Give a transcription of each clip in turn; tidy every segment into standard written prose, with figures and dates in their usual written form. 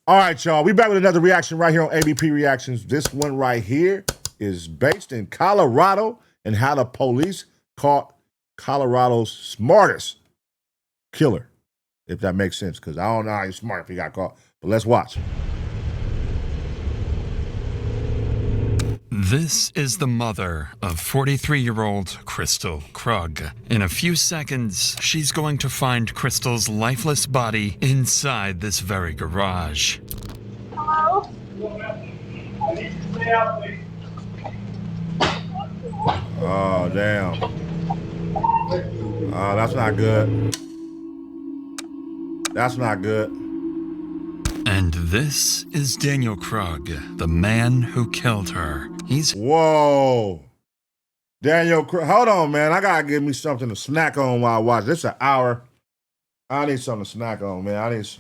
All right, y'all. We back with another reaction right here on ABP Reactions. This one right here is based in Colorado and how the police caught Colorado's smartest killer, if that makes sense, because I don't know how he's smart if he got caught. But let's watch. This is the mother of 43-year-old Kristil Krug. In a few seconds, she's going to find Kristil's lifeless body inside this very garage. Hello? I need to stay out, please. Oh, damn. Oh, that's not good. That's not good. And this is Daniel Krug, the man who killed her. He's... Whoa. Daniel Krug. Hold on, man. I got to give me something to snack on while I watch. This is an hour. I need something to snack on, man. Let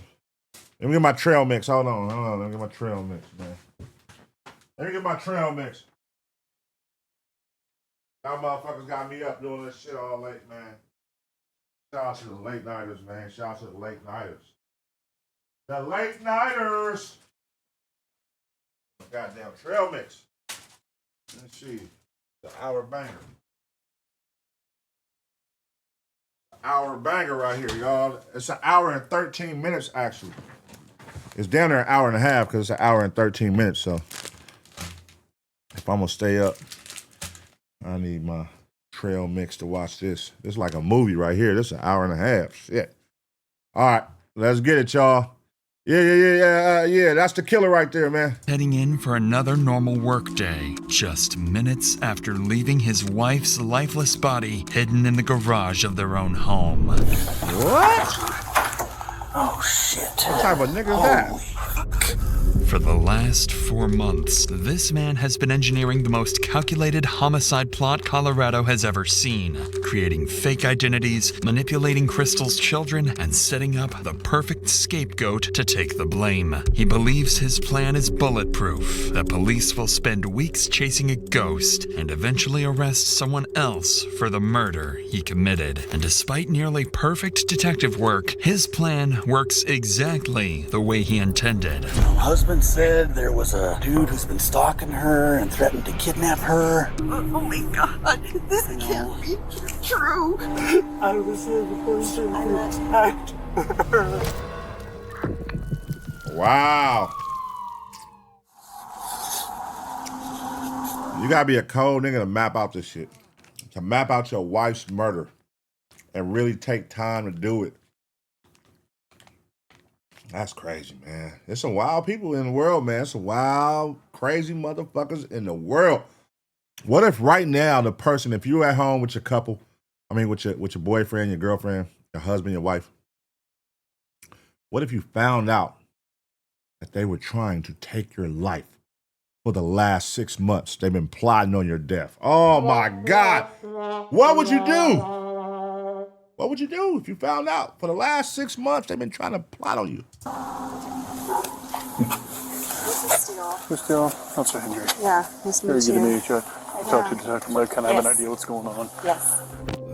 me get my trail mix. Hold on. Let me get my trail mix, man. Let me get my trail mix. Y'all motherfuckers got me up doing this shit all late, man. Shout out to the late nighters, man. Shout out to the late nighters. The late nighters. Goddamn trail mix. Let's see. The hour banger. Hour banger right here, y'all. It's an hour and 13 minutes, actually. It's down there an hour and a half because it's an hour and 13 minutes. So if I'm going to stay up, I need my trail mix to watch this. This is like a movie right here. This is an hour and a half. Shit. All right. Let's get it, y'all. Yeah, that's the killer right there, man. Heading in for another normal workday, just minutes after leaving his wife's lifeless body hidden in the garage of their own home. What? Oh, shit. What type of nigga is that? For the last 4 months, this man has been engineering the most calculated homicide plot Colorado has ever seen, creating fake identities, manipulating Kristil's children, and setting up the perfect scapegoat to take the blame. He believes his plan is bulletproof, that police will spend weeks chasing a ghost and eventually arrest someone else for the murder he committed. And despite nearly perfect detective work, his plan works exactly the way he intended. My husband said there was a dude who's been stalking her and threatened to kidnap her. Oh my god, this can't be true. I was the person who attacked her. Wow. You gotta be a cold nigga to map out this shit. To map out your wife's murder and really take time to do it. That's crazy, man. There's some wild people in the world, man. Some wild, crazy motherfuckers in the world. What if right now the person, if you're at home with your couple, with your boyfriend, your girlfriend, your husband, your wife, what if you found out that they were trying to take your life for the last 6 months? They've been plotting on your death. Oh my God. What would you do? What would you do if you found out for the last 6 months they've been trying to plot on you? Kristil, how's your injury? Yeah, nice to Very meet good to you. meet you. Talk to the detective, but I kind of have an idea what's going on. Yes.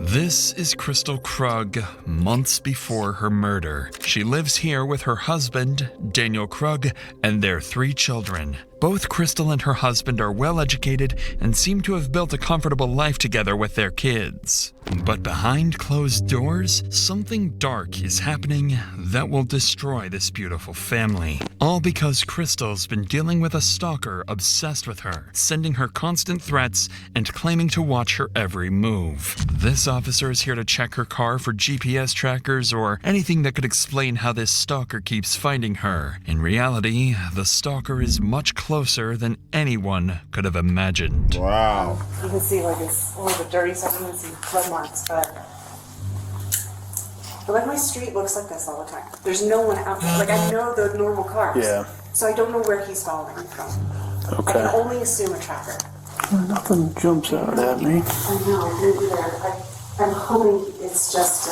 This is Kristil Krug, months before her murder. She lives here with her husband, Daniel Krug, and their 3 children. Both Kristil and her husband are well-educated and seem to have built a comfortable life together with their kids. But behind closed doors, something dark is happening that will destroy this beautiful family. All because Kristil's been dealing with a stalker obsessed with her, sending her constant threats and claiming to watch her every move. This officer is here to check her car for GPS trackers or anything that could explain how this stalker keeps finding her. In reality, the stalker is much closer than anyone could have imagined. Wow. You can see like it's a little bit dirty, so I can see blood marks, but like my street looks like this all the time. There's no one out there. Like I know the normal cars. Yeah. So I don't know where he's following me from. Okay. I can only assume a tracker. Nothing jumps out at me. I know, me either. I'm hoping it's just to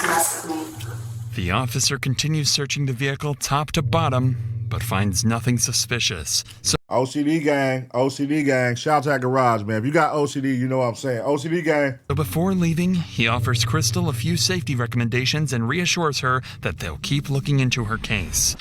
mess with me. The officer continues searching the vehicle top to bottom, but finds nothing suspicious. So OCD gang, shout out to that garage, man. If you got OCD, you know what I'm saying. OCD gang. before leaving, he offers Kristil a few safety recommendations and reassures her that they'll keep looking into her case.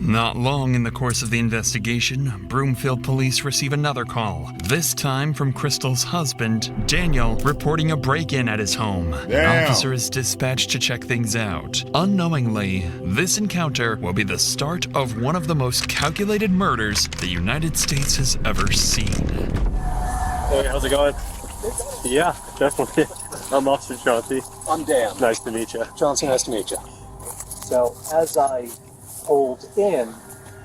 Not long in the course of the investigation, Broomfield police receive another call, this time from Kristil's husband, Daniel, reporting a break-in at his home. An Damn. officer is dispatched to check things out. Unknowingly, this encounter will be the start of one of the most calculated murders the United States has ever seen. Hey, how's it going? Yeah, definitely. I'm Officer Chauncey. I'm Dan. Nice to meet you. Chauncey, nice to meet you. So, as I pulled in,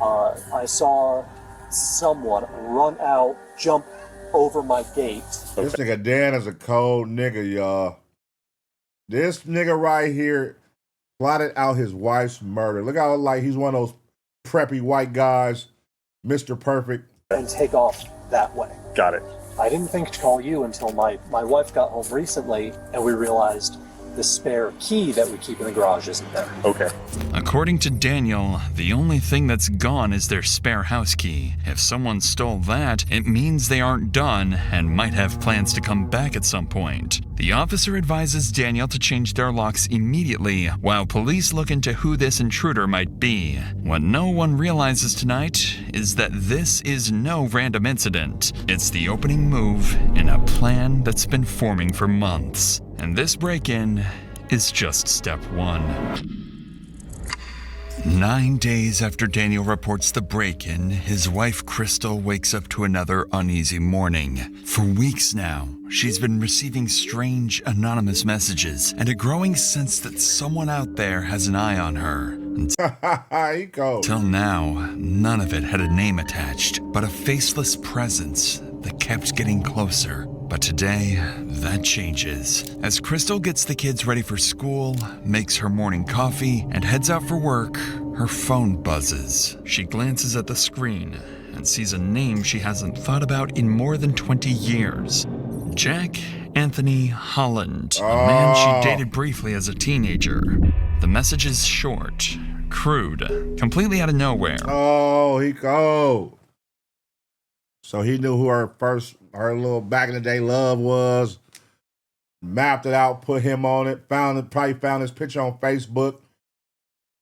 I saw someone run out, jump over my gate. This nigga Dan is a cold nigga, y'all. This nigga right here plotted out his wife's murder. Look how like he's one of those preppy white guys, Mr. Perfect. And take off that way. Got it. I didn't think to call you until my wife got home recently, and we realized the spare key that we keep in the garage isn't there. Okay. According to Daniel, the only thing that's gone is their spare house key. If someone stole that, it means they aren't done and might have plans to come back at some point. The officer advises Daniel to change their locks immediately, while police look into who this intruder might be. What no one realizes tonight is that this is no random incident. It's the opening move in a plan that's been forming for months. And this break-in is just step one. 9 days after Daniel reports the break-in, his wife Kristil wakes up to another uneasy morning. For weeks now, she's been receiving strange, anonymous messages and a growing sense that someone out there has an eye on her. He goes. Till now, none of it had a name attached, but a faceless presence that kept getting closer. But today, that changes. As Kristil gets the kids ready for school, makes her morning coffee, and heads out for work, her phone buzzes. She glances at the screen and sees a name she hasn't thought about in more than 20 years. Jack Anthony Holland, a man she dated briefly as a teenager. The message is short, crude, completely out of nowhere. Oh, he cold. So he knew who her little back in the day love was, mapped it out, put him on it, probably found his picture on Facebook,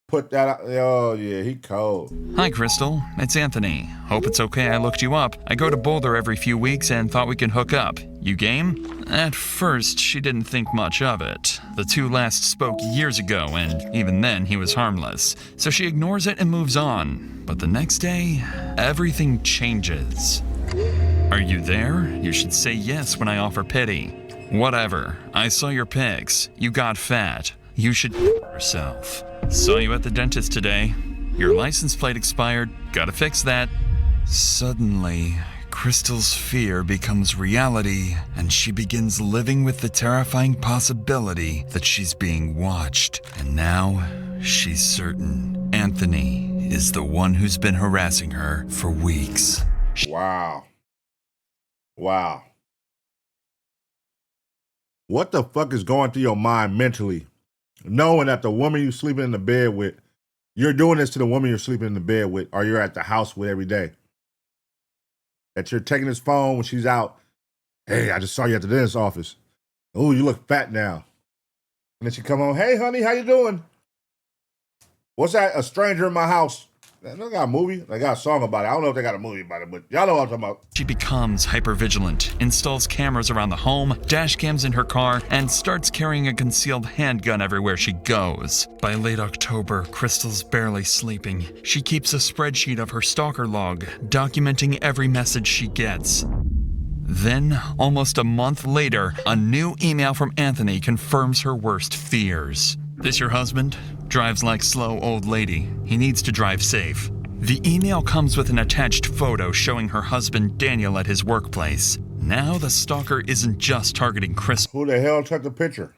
put that out. Oh, yeah, he cold. Hi, Kristil. It's Anthony. Hope it's okay I looked you up. I go to Boulder every few weeks and thought we can hook up. You game? At first, she didn't think much of it. The two last spoke years ago, and even then, he was harmless. So she ignores it and moves on. But the next day, everything changes. Are you there? You should say yes when I offer pity. Whatever. I saw your pics. You got fat. You should yourself. Saw you at the dentist today. Your license plate expired. Gotta fix that. Suddenly, Kristil's fear becomes reality, and she begins living with the terrifying possibility that she's being watched. And now, she's certain Anthony is the one who's been harassing her for weeks. Wow. What the fuck is going through your mind mentally? Knowing that the woman you're sleeping in the bed with, you're doing this to the woman you're sleeping in the bed with, or you're at the house with every day. That you're taking his phone when she's out. Hey, I just saw you at the dentist's office. Oh, you look fat now. And then she come home. Hey, honey, how you doing? What's that? A stranger in my house. They got a movie. They got a song about it. I don't know if they got a movie about it, but y'all know what I'm talking about. She becomes hypervigilant, installs cameras around the home, dash cams in her car, and starts carrying a concealed handgun everywhere she goes. By late October, Kristil's barely sleeping. She keeps a spreadsheet of her stalker log, documenting every message she gets. Then, almost a month later, a new email from Anthony confirms her worst fears. This your husband? Drives like slow old lady. He needs to drive safe. The email comes with an attached photo showing her husband Daniel at his workplace. Now the stalker isn't just targeting Kristil. Who the hell took the picture?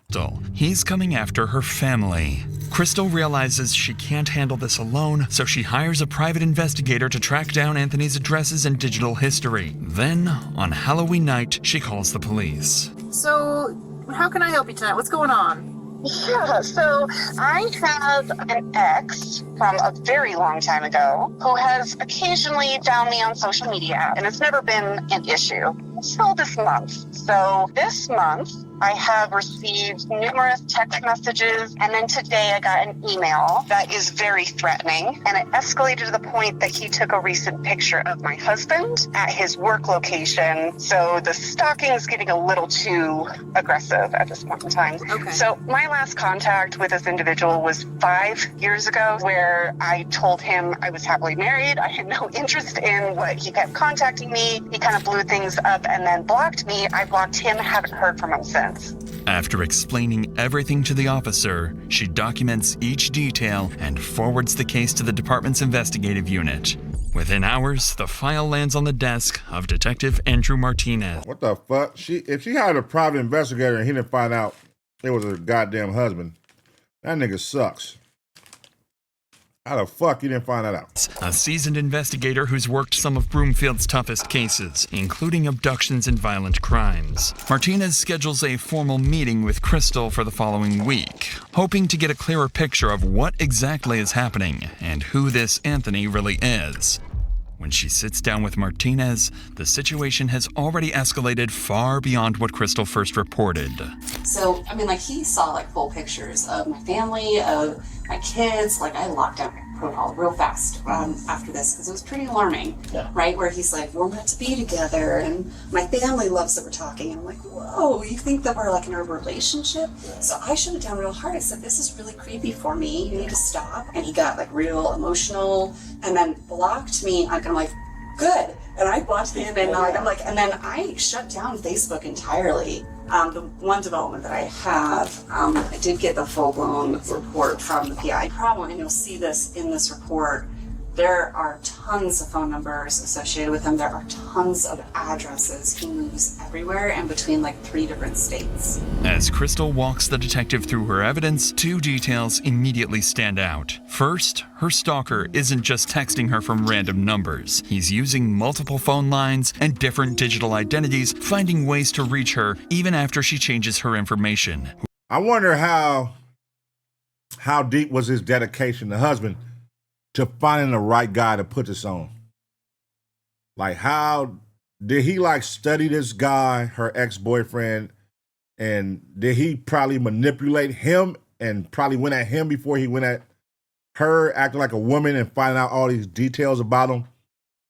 He's coming after her family. Kristil realizes she can't handle this alone, so she hires a private investigator to track down Anthony's addresses and digital history. Then, on Halloween night, she calls the police. So, how can I help you tonight? What's going on? Yeah, so I have an ex from a very long time ago who has occasionally found me on social media, and it's never been an issue. until this month. So this month, I have received numerous text messages, and then today I got an email that is very threatening, and it escalated to the point that he took a recent picture of my husband at his work location. So the stalking is getting a little too aggressive at this point in time. Okay. So my last contact with this individual was 5 years ago, where I told him I was happily married. I had no interest in what he kept contacting me. He kind of blew things up and then blocked me. I blocked him, haven't heard from him since. After explaining everything to the officer, she documents each detail and forwards the case to the department's investigative unit. Within hours, the file lands on the desk of Detective Andrew Martinez. What the fuck? If she hired a private investigator and he didn't find out it was her goddamn husband, that nigga sucks. How the fuck you didn't find that out? A seasoned investigator who's worked some of Broomfield's toughest cases, including abductions and violent crimes. Martinez schedules a formal meeting with Kristil for the following week, hoping to get a clearer picture of what exactly is happening and who this Anthony really is. When she sits down with Martinez, the situation has already escalated far beyond what Kristil first reported. So, I mean, like, he saw, like, full pictures of my family, of my kids. Like, I locked down my profile real fast after this, because it was pretty alarming, right? Where he's like, we're meant to be together, and my family loves that we're talking. And I'm like, whoa, you think that we're, like, in a relationship? So I shut it down real hard. I said, this is really creepy for me. You need to stop. And he got, like, real emotional, and then blocked me. I'm like, good. And I blocked him, and I'm like, and then I shut down Facebook entirely. The one development that I have, I did get the full-blown report from the PI. Problem, and you'll see this in this report, there are tons of phone numbers associated with him. There are tons of addresses. He moves everywhere and between like 3 different states. As Kristil walks the detective through her evidence, 2 details immediately stand out. First, her stalker isn't just texting her from random numbers. He's using multiple phone lines and different digital identities, finding ways to reach her even after she changes her information. I wonder how deep was his dedication, the husband, to finding the right guy to put this on. Like, how did he like study this guy, her ex-boyfriend, and did he probably manipulate him and probably went at him before he went at her, acting like a woman and finding out all these details about him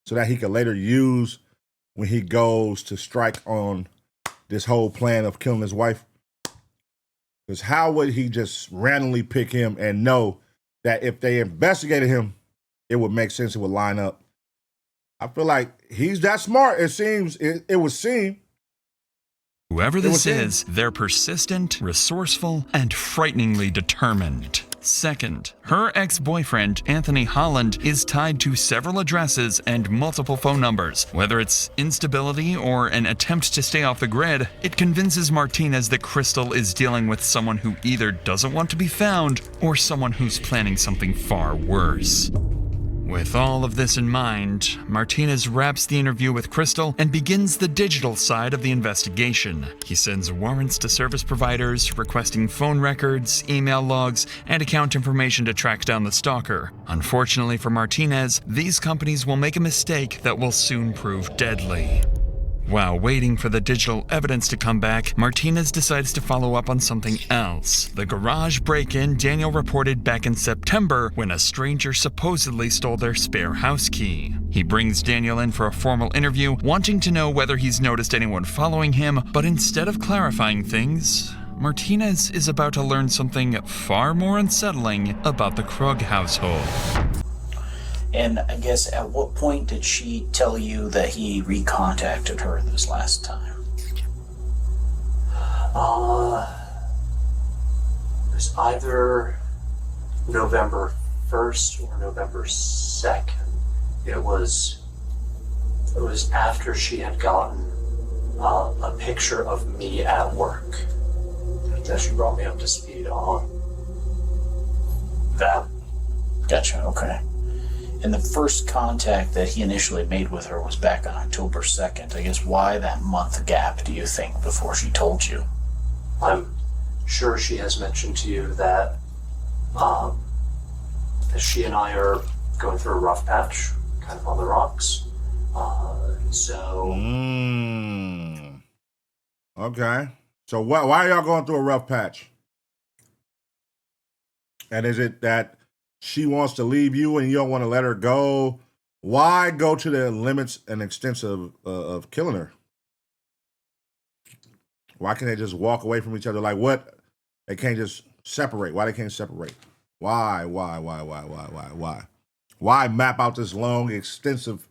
so that he could later use when he goes to strike on this whole plan of killing his wife? Because how would he just randomly pick him and know that if they investigated him, it would make sense, it would line up? I feel like he's that smart, it seems. It would seem. Whoever this is, they're persistent, resourceful, and frighteningly determined. Second, her ex-boyfriend, Anthony Holland, is tied to several addresses and multiple phone numbers. Whether it's instability or an attempt to stay off the grid, it convinces Martinez that Kristil is dealing with someone who either doesn't want to be found or someone who's planning something far worse. With all of this in mind, Martinez wraps the interview with Kristil and begins the digital side of the investigation. He sends warrants to service providers, requesting phone records, email logs, and account information to track down the stalker. Unfortunately for Martinez, these companies will make a mistake that will soon prove deadly. While waiting for the digital evidence to come back, Martinez decides to follow up on something else. The garage break-in Daniel reported back in September when a stranger supposedly stole their spare house key. He brings Daniel in for a formal interview, wanting to know whether he's noticed anyone following him, but instead of clarifying things, Martinez is about to learn something far more unsettling about the Krug household. And I guess at what point did she tell you that he recontacted her this last time? It was either November 1st or November 2nd. It was after she had gotten a picture of me at work that she brought me up to speed on that. Gotcha, okay. And the first contact that he initially made with her was back on October 2nd. I guess why that month gap, do you think, before she told you? I'm sure she has mentioned to you that she and I are going through a rough patch, kind of on the rocks. Okay. So why are y'all going through a rough patch? And is it that she wants to leave you and you don't want to let her go? Why go to the limits and extents of killing her? Why can't they just walk away from each other? Like what? They can't just separate. Why they can't separate? Why? Why map out this long, extensive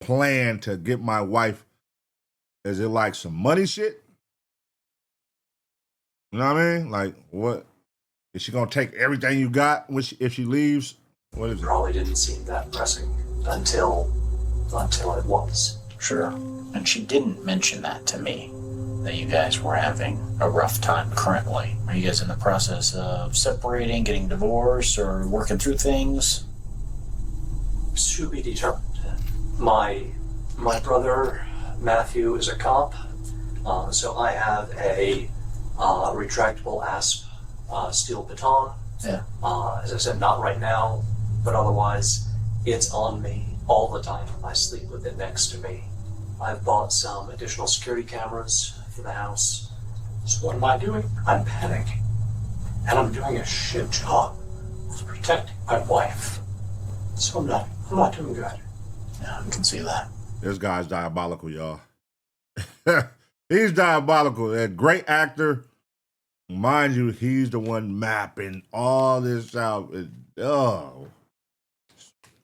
plan to get my wife? Is it like some money shit? You know what I mean? Like what? Is she gonna take everything you got if she leaves? What is it? Probably didn't seem that pressing until it was. Sure. And she didn't mention that to me, that you guys were having a rough time currently. Are you guys in the process of separating, getting divorced, or working through things? To be determined. My brother Matthew is a cop, so I have a retractable ASP steel baton. Yeah. As I said, not right now, but otherwise, it's on me all the time. I sleep with it next to me. I've bought some additional security cameras for the house. So what am I doing? I'm panicking. And I'm doing a shit job of protecting my wife. So I'm not doing good. Yeah, I can see that. This guy's diabolical, y'all. He's diabolical. A great actor. Mind you, he's the one mapping all this out. Oh,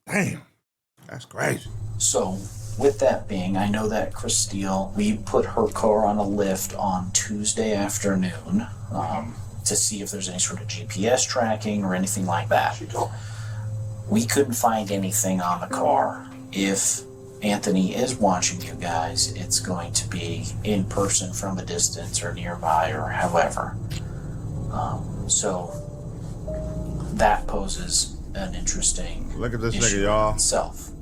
damn. That's crazy. So, with that being, I know that Kristil, we put her car on a lift on Tuesday afternoon to see if there's any sort of GPS tracking or anything like that. She told me. We couldn't find anything on the car. If Anthony is watching you guys, it's going to be in person from a distance or nearby or however. So that poses an interesting Look at this issue nigga, y'all. itself.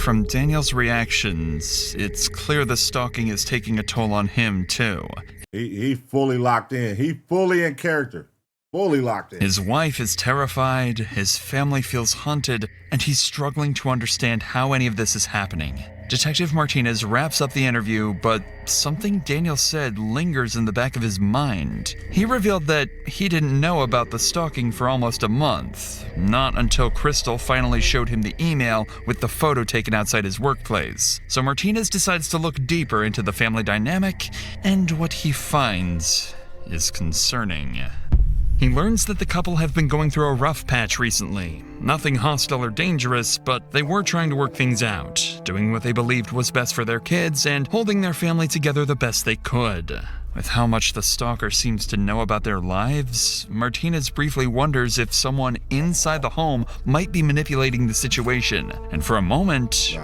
From Daniel's reactions, it's clear the stalking is taking a toll on him too. He fully locked in. He fully in character. Fully locked in. His wife is terrified, his family feels haunted, and he's struggling to understand how any of this is happening. Detective Martinez wraps up the interview, but something Daniel said lingers in the back of his mind. He revealed that he didn't know about the stalking for almost a month, not until Kristil finally showed him the email with the photo taken outside his workplace. So Martinez decides to look deeper into the family dynamic, and what he finds is concerning. He learns that the couple have been going through a rough patch recently. Nothing hostile or dangerous, but they were trying to work things out, doing what they believed was best for their kids and holding their family together the best they could. With how much the stalker seems to know about their lives, Martinez briefly wonders if someone inside the home might be manipulating the situation. And for a moment,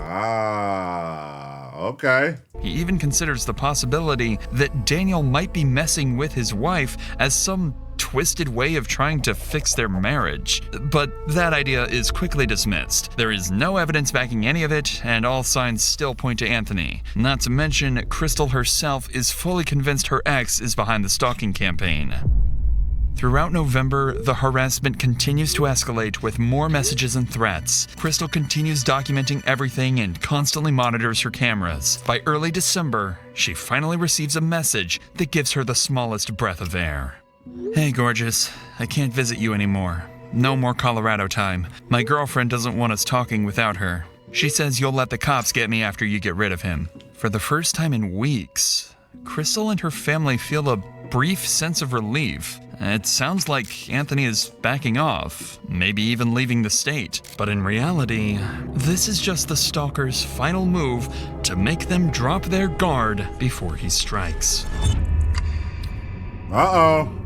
okay. He even considers the possibility that Daniel might be messing with his wife as some twisted way of trying to fix their marriage. But that idea is quickly dismissed. There is no evidence backing any of it, and all signs still point to Anthony. Not to mention, Kristil herself is fully convinced her ex is behind the stalking campaign. Throughout November, the harassment continues to escalate with more messages and threats. Kristil continues documenting everything and constantly monitors her cameras. By early December, she finally receives a message that gives her the smallest breath of air. Hey, gorgeous. I can't visit you anymore. No more Colorado time. My girlfriend doesn't want us talking without her. She says you'll let the cops get me after you get rid of him. For the first time in weeks, Kristil and her family feel a brief sense of relief. It sounds like Anthony is backing off, maybe even leaving the state. But in reality, this is just the stalker's final move to make them drop their guard before he strikes. Uh-oh.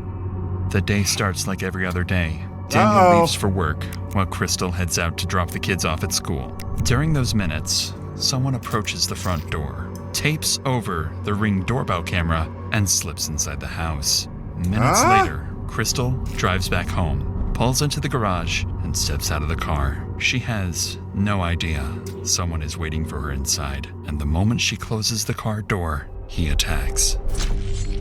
The day starts like every other day. Daniel leaves for work, while Kristil heads out to drop the kids off at school. During those minutes, someone approaches the front door, tapes over the Ring doorbell camera, and slips inside the house. Minutes later, Kristil drives back home, pulls into the garage, and steps out of the car. She has no idea someone is waiting for her inside, and the moment she closes the car door, he attacks.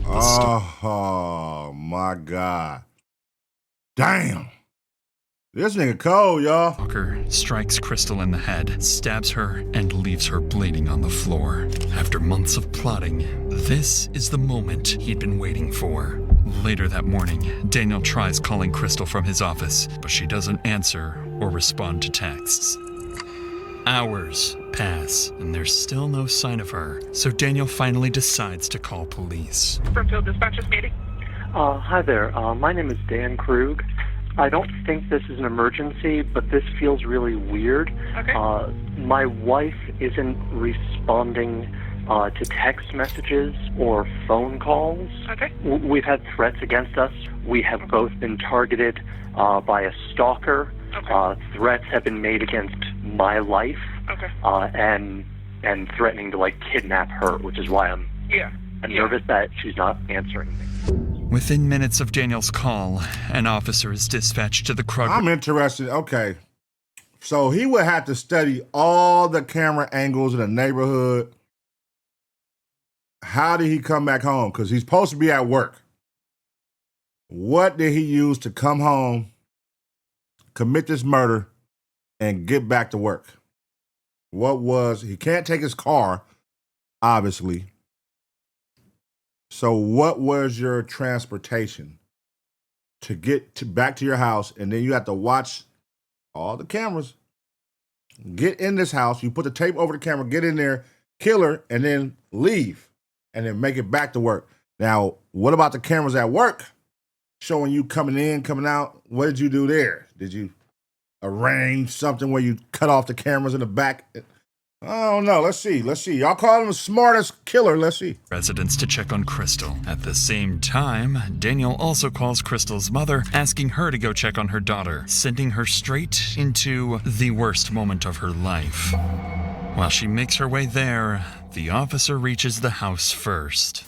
Oh my God. Damn. This nigga cold, y'all. Walker strikes Kristil in the head, stabs her, and leaves her bleeding on the floor. After months of plotting, this is the moment he'd been waiting for. Later that morning, Daniel tries calling Kristil from his office, but she doesn't answer or respond to texts. Hours pass, and there's still no sign of her, so Daniel finally decides to call police. Springfield Dispatcher's meeting. Hi there. My name is Dan Krug. I don't think this is an emergency, but this feels really weird. Okay. My wife isn't responding to text messages or phone calls. Okay. We've had threats against us. We have both been targeted by a stalker. Okay. Threats have been made against my life. Okay. And threatening to kidnap her, which is why I'm nervous that she's not answering me. Within minutes of Daniel's call, an officer is dispatched to the Krug. I'm interested. Okay. So he would have to study all the camera angles in the neighborhood. How did he come back home? Because he's supposed to be at work. What did he use to come home, commit this murder, and get back to work? He can't take his car, obviously. So what was your transportation to get back to your house? And then you have to watch all the cameras. Get in this house. You put the tape over the camera, get in there, kill her, and then leave. And then make it back to work. Now, what about the cameras at work showing you coming in, coming out? What did you do there? Did you arrange something where you cut off the cameras in the back? I don't know. Let's see. Y'all call him the smartest killer. Let's see. Residents to check on Kristil. At the same time, Daniel also calls Kristil's mother, asking her to go check on her daughter, sending her straight into the worst moment of her life. While she makes her way there, the officer reaches the house first.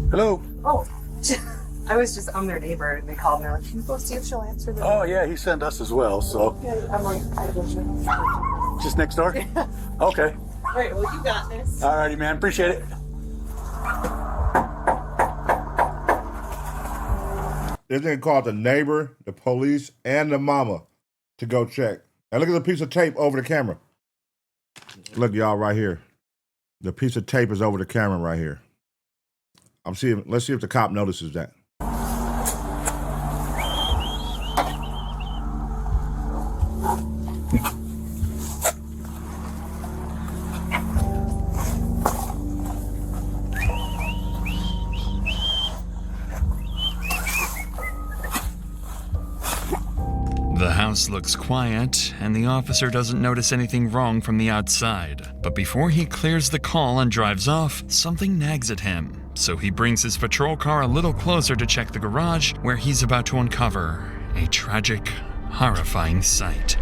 Hello. Oh, I'm their neighbor, and they called me. Like, can you go see if she'll answer the Oh, yeah, he sent us as well, so. Yeah, I'm like, I don't Just next door? Okay. All right, well, you got this. All righty, man. Appreciate it. This nigga called the neighbor, the police, and the mama to go check. And look at the piece of tape over the camera. Look, y'all, right here. The piece of tape is over the camera right here. Let's see if the cop notices that. The house looks quiet, and the officer doesn't notice anything wrong from the outside. But before he clears the call and drives off, something nags at him. So he brings his patrol car a little closer to check the garage, where he's about to uncover a tragic, horrifying sight.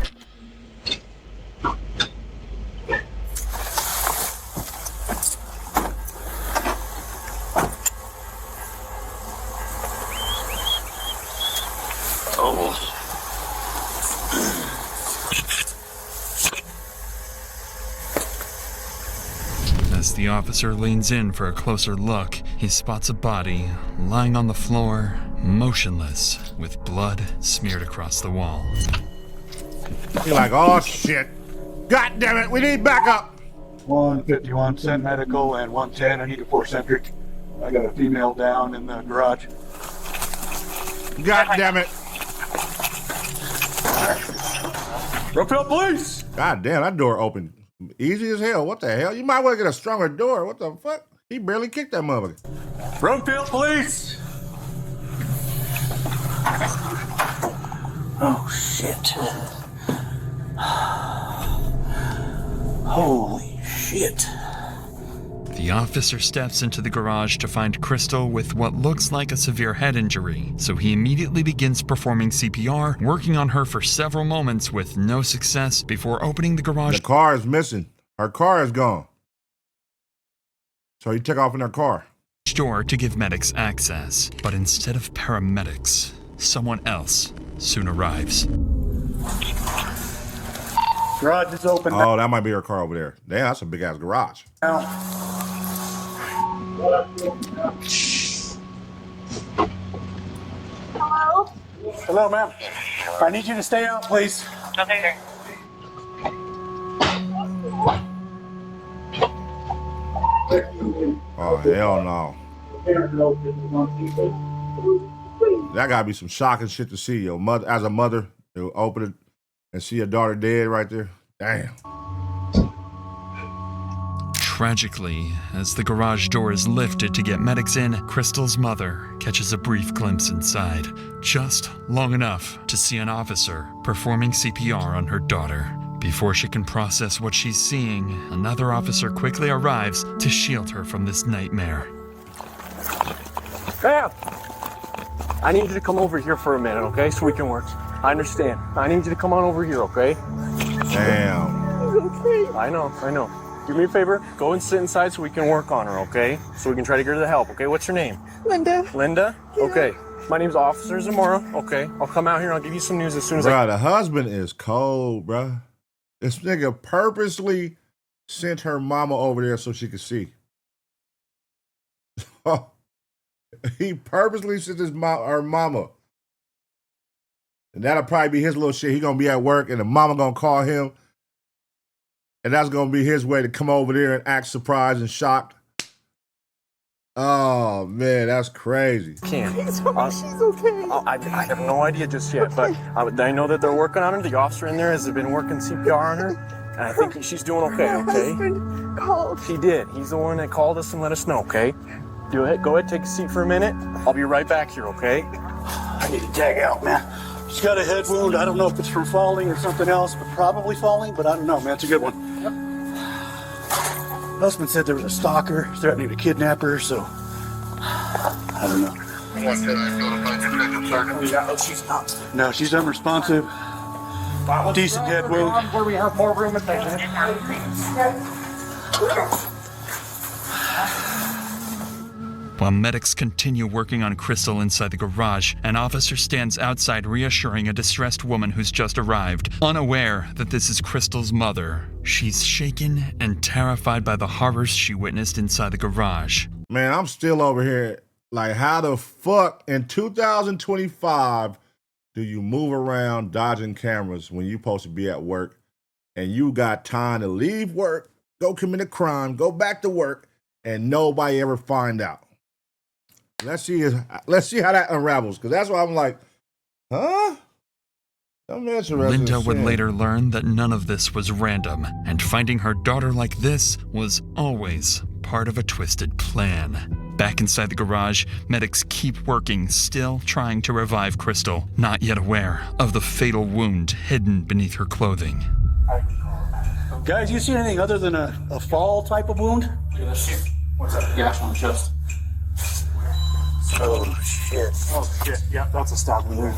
As the officer leans in for a closer look, he spots a body lying on the floor, motionless, with blood smeared across the wall. You're like, oh shit. God damn it, we need backup. 151, send medical, and 110, I need a 4-centric. I got a female down in the garage. God damn it. Springfield Police! God damn, that door opened easy as hell. What the hell? You might want to get a stronger door. What the fuck? He barely kicked that motherfucker. Springfield Police! Oh, shit. Holy shit. The officer steps into the garage to find Kristil with what looks like a severe head injury, so he immediately begins performing CPR, working on her for several moments with no success before opening the garage. The car is missing. Her car is gone. So he took off in her car. Door to give medics access, but instead of paramedics, someone else soon arrives. Garage is open. Oh, that might be her car over there. Damn, that's a big ass garage. Now. Hello, ma'am. I need you to stay out, please. Okay. Oh, hell no. That gotta be some shocking shit to see your mother, as a mother, to open it and see your daughter dead right there. Damn. Tragically, as the garage door is lifted to get medics in, Kristil's mother catches a brief glimpse inside, just long enough to see an officer performing CPR on her daughter. Before she can process what she's seeing, another officer quickly arrives to shield her from this nightmare. Bam! I need you to come over here for a minute, okay? So we can work. I understand. I need you to come on over here, okay? Damn. I know. Do me a favor, go and sit inside so we can work on her, okay? So we can try to get her the help, okay? What's your name? Linda. Linda? Yeah. Okay. My name's Officer Zamora, okay? I'll come out here and I'll give you some news as soon as Bruh, the husband is cold, bruh. This nigga purposely sent her mama over there so she could see. He purposely sent her mama. And that'll probably be his little shit. He gonna be at work and the mama gonna call him. And that's gonna be his way to come over there and act surprised and shocked. Oh man, that's crazy. She's okay. I have no idea just yet, but I know that they're working on her. The officer in there has been working CPR on her, and I think she's doing okay. Okay. My husband called. He did. He's the one that called us and let us know. Okay. Go ahead, take a seat for a minute. I'll be right back here. Okay. I need to tag out, man. She's got a head wound. I don't know if it's from falling or something else, but probably falling. But I don't know, man. It's a good one. Yep. Husband said there was a stalker threatening to kidnap her, so I don't know. No, she's unresponsive. Decent head wound. Where we have more room at the While medics continue working on Kristil inside the garage, an officer stands outside reassuring a distressed woman who's just arrived, unaware that this is Kristil's mother. She's shaken and terrified by the horrors she witnessed inside the garage. Man, I'm still over here. Like, how the fuck in 2025 do you move around dodging cameras when you're supposed to be at work and you got time to leave work, go commit a crime, go back to work, and nobody ever find out? Let's see how that unravels, because that's why I'm like, huh? Linda would later learn that none of this was random, and finding her daughter like this was always part of a twisted plan. Back inside the garage, medics keep working, still trying to revive Kristil, not yet aware of the fatal wound hidden beneath her clothing. Guys, you see anything other than a fall type of wound? What's that? Gash on the chest. Oh shit. Yeah, that's a stab wound.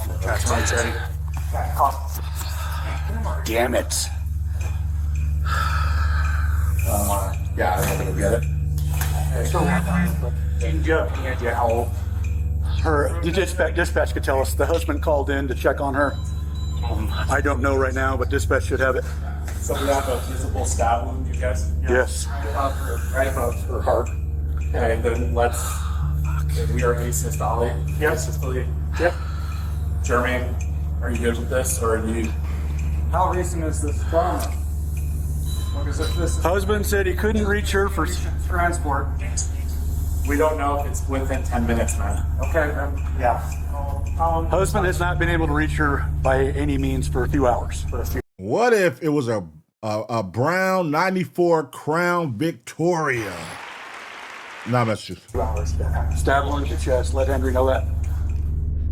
Damn it. Yeah, I'm gonna get it. The dispatch could tell us. The husband called in to check on her. I don't know right now, but dispatch should have it. So we have a visible stab wound, you guys? Yes. Right above her heart. Okay, then let's... We are asystolic. Yes. Yep. Jermaine, are you good with this, or are you... How recent is this trauma? Because if this is Husband said he couldn't reach her for transport. We don't know if it's within 10 minutes, man. Okay, then, yeah. Husband has not been able to reach her by any means for a few hours. What if it was a brown 94 Crown Victoria? No, that's just stab wound in the chest. Let Henry know that.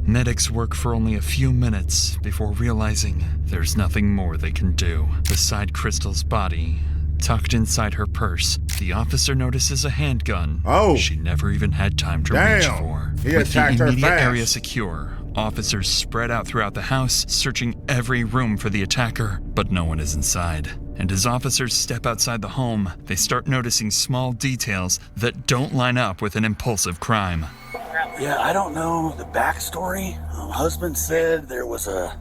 Medics work for only a few minutes before realizing there's nothing more they can do. Beside Kristil's body, tucked inside her purse, the officer notices a handgun she never even had time to reach for. He With the attacked her immediate fast. area secure, officers spread out throughout the house, searching every room for the attacker, but no one is inside. And as officers step outside the home, they start noticing small details that don't line up with an impulsive crime. Yeah, I don't know the backstory. Husband said there was a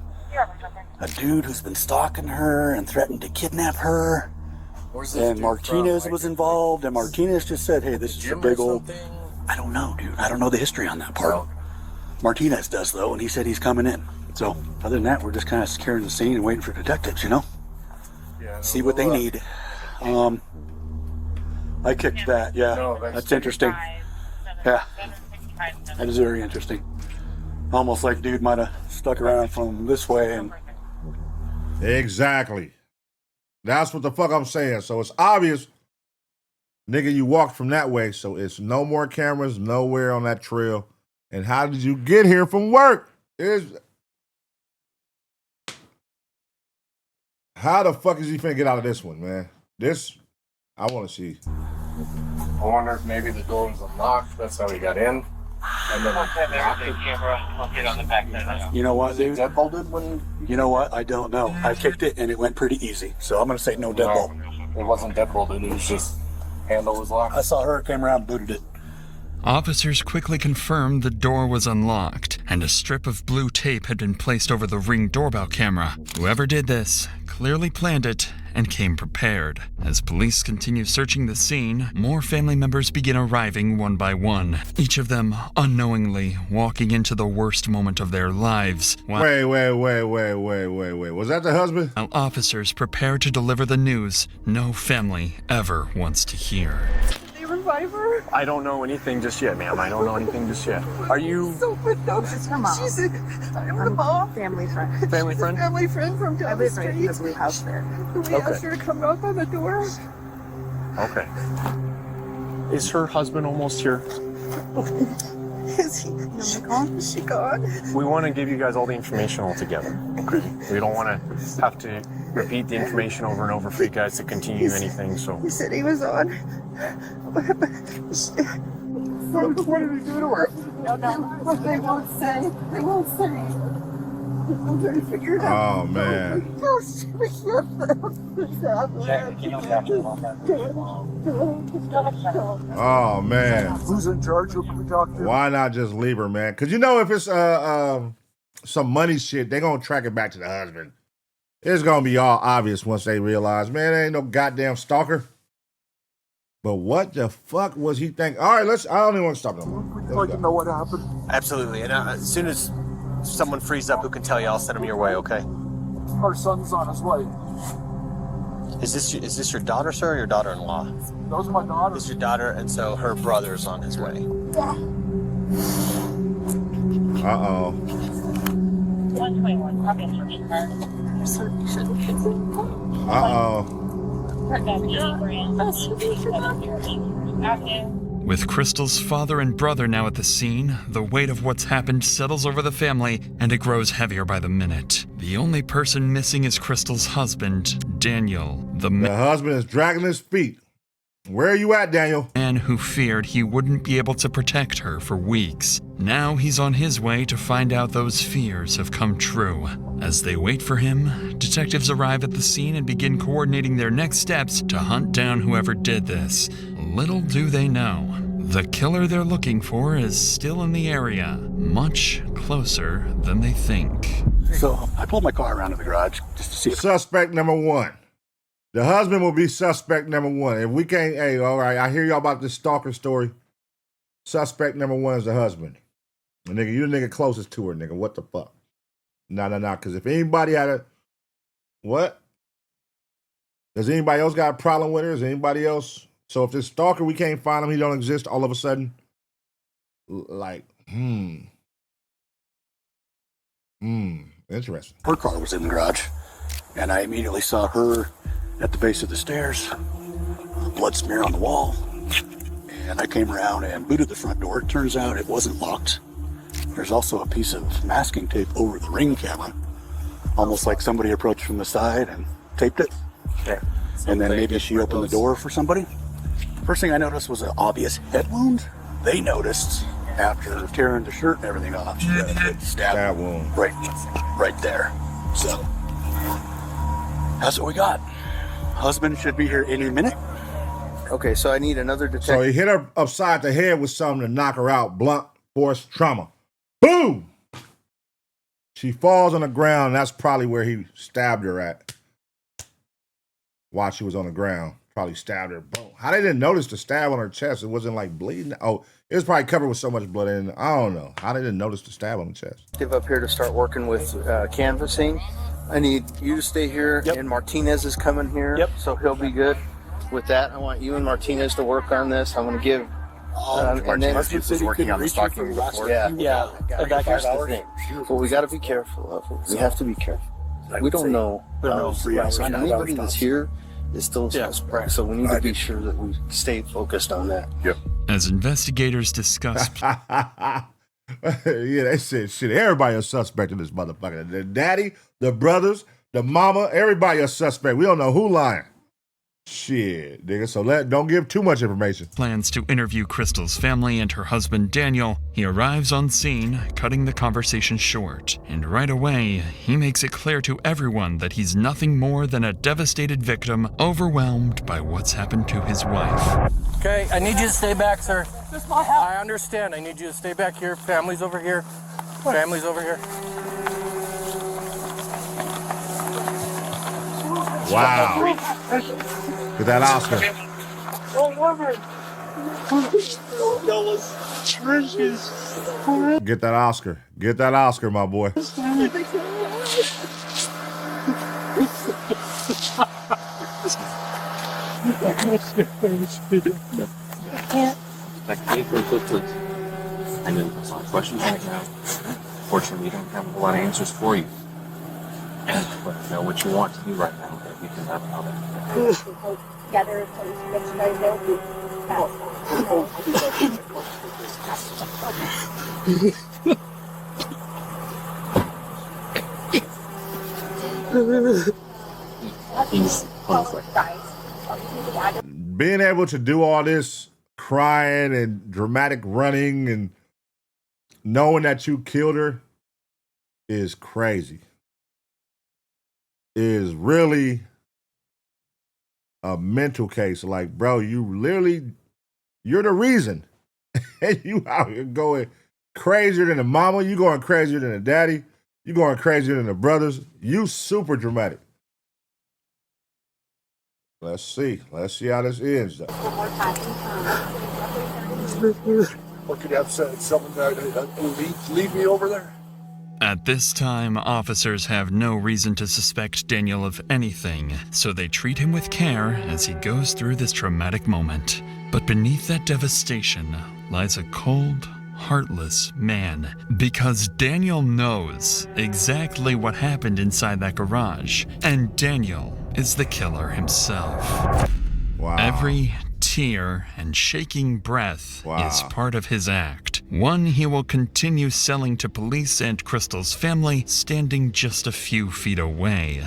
dude who's been stalking her and threatened to kidnap her. And Martinez was involved, and Martinez just said, hey, this is a big old... I don't know, dude. I don't know the history on that part. Martinez does, though, and he said he's coming in. So other than that, we're just kind of securing the scene and waiting for detectives, you know? Yeah. See what they need. I kicked that, yeah. No, that's interesting. Yeah. That is very interesting. Almost like dude might have stuck around from this way and... Exactly. That's what the fuck I'm saying. So it's obvious, nigga, you walked from that way, so it's no more cameras nowhere on that trail. And how did you get here from work? How the fuck is he finna get out of this one, man? This, I want to see. I wonder if maybe the door was unlocked. That's how he got in. And then you know what, dude? You know what? I don't know. I kicked it and it went pretty easy. So I'm going to say no deadbolt. It wasn't deadbolted. It was just handle was locked. I saw her, came around, booted it. Officers quickly confirmed the door was unlocked, and a strip of blue tape had been placed over the Ring doorbell camera. Whoever did this clearly planned it and came prepared. As police continue searching the scene, more family members begin arriving one by one, each of them unknowingly walking into the worst moment of their lives. Wait. Was that the husband? While officers prepare to deliver the news no family ever wants to hear. Revive her? I don't know anything just yet, ma'am. I don't know anything just yet. Are you... So good, though. She's her mom. I'm the mom. Family friend. Family friend? Family friend from down the street. I live right in the blue house there. We asked her to come knock on the door. Okay. Is her husband almost here? Is he? Is she gone? We want to give you guys all the information all together. Okay. We don't want to have to repeat the information over and over for you guys to continue anything, so... He said he was on. What did he do to her? No. They won't say. They won't say. I'm trying to figure it out. Oh, man. Oh, man. Who's in charge of the doctor? Why not just leave her, man? Because you know if it's some money shit, they're going to track it back to the husband. It's going to be all obvious once they realize, man, there ain't no goddamn stalker. But what the fuck was he thinking? All right, I don't even want to stop no more. We'd like to know what happened. Absolutely. And as soon as someone frees up who can tell you, I'll send them your way, okay? Our son's on his way. Is this your daughter, sir, or your daughter-in-law? Those are my daughters. This is your daughter, and so her brother's on his way. Uh-oh. 121, copy Uh-oh. With Kristil's father and brother now at the scene, the weight of what's happened settles over the family, and it grows heavier by the minute. The only person missing is Kristil's husband, Daniel. The husband is dragging his feet. Where are you at, Daniel? Man who feared he wouldn't be able to protect her for weeks. Now he's on his way to find out those fears have come true. As they wait for him, detectives arrive at the scene and begin coordinating their next steps to hunt down whoever did this. Little do they know, the killer they're looking for is still in the area, much closer than they think. So I pulled my car around to the garage just to see if... Suspect number one. The husband will be suspect number one. If we can't, hey, all right, I hear y'all about this stalker story. Suspect number one is the husband. Nigga, you the nigga closest to her, nigga. What the fuck? Nah, because if anybody had a... What? Does anybody else got a problem with her? Is anybody else... So if this stalker, we can't find him, he don't exist all of a sudden. Interesting. Her car was in the garage, and I immediately saw her at the base of the stairs, blood smear on the wall, and I came around and booted the front door. It turns out it wasn't locked. There's also a piece of masking tape over the Ring camera, almost like somebody approached from the side and taped it. Okay. And then maybe she opened the door for somebody. First thing I noticed was an obvious head wound. They noticed after tearing the shirt and everything off, she had a stab wound right there. So that's what we got. Husband should be here any minute. Okay, so I need another detective. So he hit her upside the head with something to knock her out. Blunt force trauma. Boom! She falls on the ground. And that's probably where he stabbed her at while she was on the ground. probably stabbed her. Boom. How they didn't notice the stab on her chest? It wasn't like bleeding. Oh, it was probably covered with so much blood in it. I don't know. How they didn't notice the stab on the chest. Up here to start working with canvassing. I need you to stay here, and Martinez is coming here, so he'll be good with that. I want you and Martinez to work on this. I'm going to give. Martinez was working on the stalking before. Yeah. Here's the thing. Well, we got to be careful of it. We have to be careful. We don't know. Anybody that's here is still a suspect, so we need to be sure that we stay focused on that. Yep. As investigators discussed. Yeah, they said shit. Everybody a suspect in this motherfucker. The daddy, the brothers, the mama, everybody a suspect. We don't know who lying. Shit, nigga. So don't give too much information. Plans to interview Kristil's family and her husband Daniel. He arrives on scene, cutting the conversation short. And right away, he makes it clear to everyone that he's nothing more than a devastated victim, overwhelmed by what's happened to his wife. Okay, I need you to stay back, sir. This is my house. I understand. I need you to stay back here. Family's over here. Family's over here. Wow. Get that Oscar. Get that Oscar. Get that Oscar, my boy. I know there's a lot of questions right now. Fortunately, we don't have a lot of answers for you. But I know what you want to do right now, that we can have another. Together, Being able to do all this crying and dramatic running and knowing that you killed her is crazy. Is really a mental case. Like, bro, you're the reason. And you out here going crazier than the mama, you going crazier than the daddy, you going crazier than the brothers. You super dramatic. Let's see how this ends though. What could you have said? Someone leave me over there? At this time, officers have no reason to suspect Daniel of anything, so they treat him with care as he goes through this traumatic moment. But beneath that devastation lies a cold, heartless man, because Daniel knows exactly what happened inside that garage, and Daniel is the killer himself. Wow. Every tear and shaking breath is part of his act. One he will continue selling to police and Kristil's family, standing just a few feet away.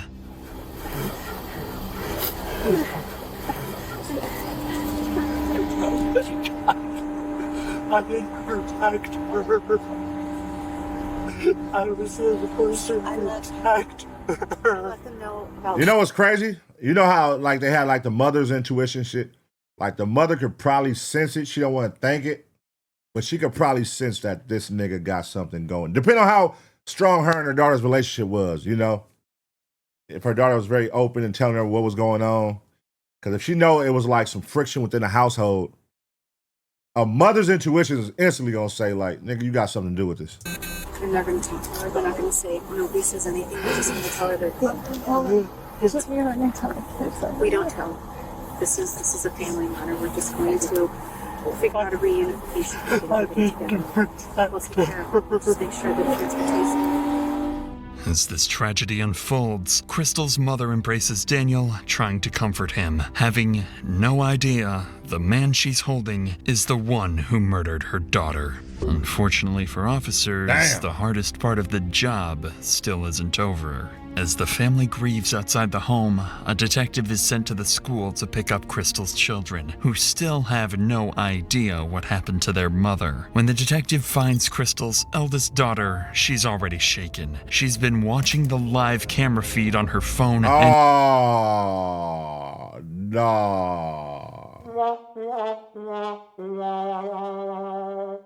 I didn't protect her. I was the person who attacked her. You know what's crazy? You know how like they had like the mother's intuition shit? Like the mother could probably sense it. She don't want to think it. But she could probably sense that this nigga got something going. Depending on how strong her and her daughter's relationship was, you know? If her daughter was very open and telling her what was going on. Because if she know it was like some friction within the household, a mother's intuition is instantly going to say like, nigga, you got something to do with this. I'm not going to talk to her. They're not going to say, nobody says anything. We're just going to tell her they're We don't tell. This is a family matter. We're just going to figure out a reunification. We'll take care of it. Just make sure that transportation. As this tragedy unfolds, Kristil's mother embraces Daniel, trying to comfort him, having no idea the man she's holding is the one who murdered her daughter. Unfortunately for officers, the hardest part of the job still isn't over. As the family grieves outside the home, a detective is sent to the school to pick up Kristil's children, who still have no idea what happened to their mother. When the detective finds Kristil's eldest daughter, she's already shaken. She's been watching the live camera feed on her phone and... Oh, no.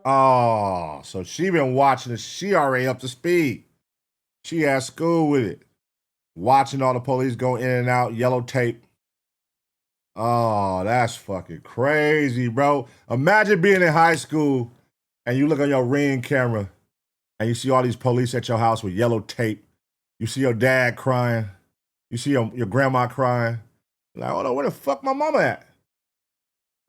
Oh, so she been watching it. She already up to speed. She at school with it. Watching all the police go in and out, yellow tape. Oh, that's fucking crazy, bro. Imagine being in high school and you look on your Ring camera and you see all these police at your house with yellow tape. You see your dad crying. You see your grandma crying. Like, hold on, where the fuck my mama at?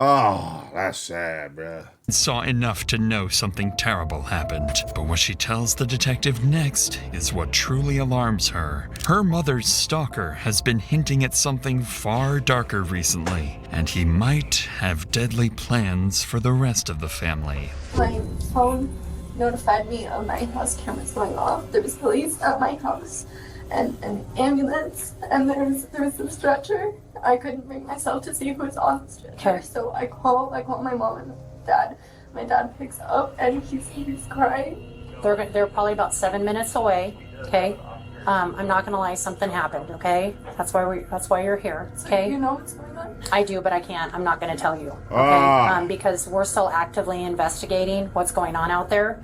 Oh, that's sad, bro. Saw enough to know something terrible happened, but what she tells the detective next is what truly alarms her. Her mother's stalker has been hinting at something far darker recently, and he might have deadly plans for the rest of the family. My phone notified me of my house cameras going off. There was police at my house and an ambulance, and there was a stretcher. I couldn't bring myself to see who was on the stretcher, so I call my mom and dad. My dad picks up and he's crying. They're probably about 7 minutes away. Okay, I'm not gonna lie, something happened. Okay, that's why you're here. Okay, So you know what's going on? I do, but I can't. I'm not gonna tell you. Okay, because we're still actively investigating what's going on out there.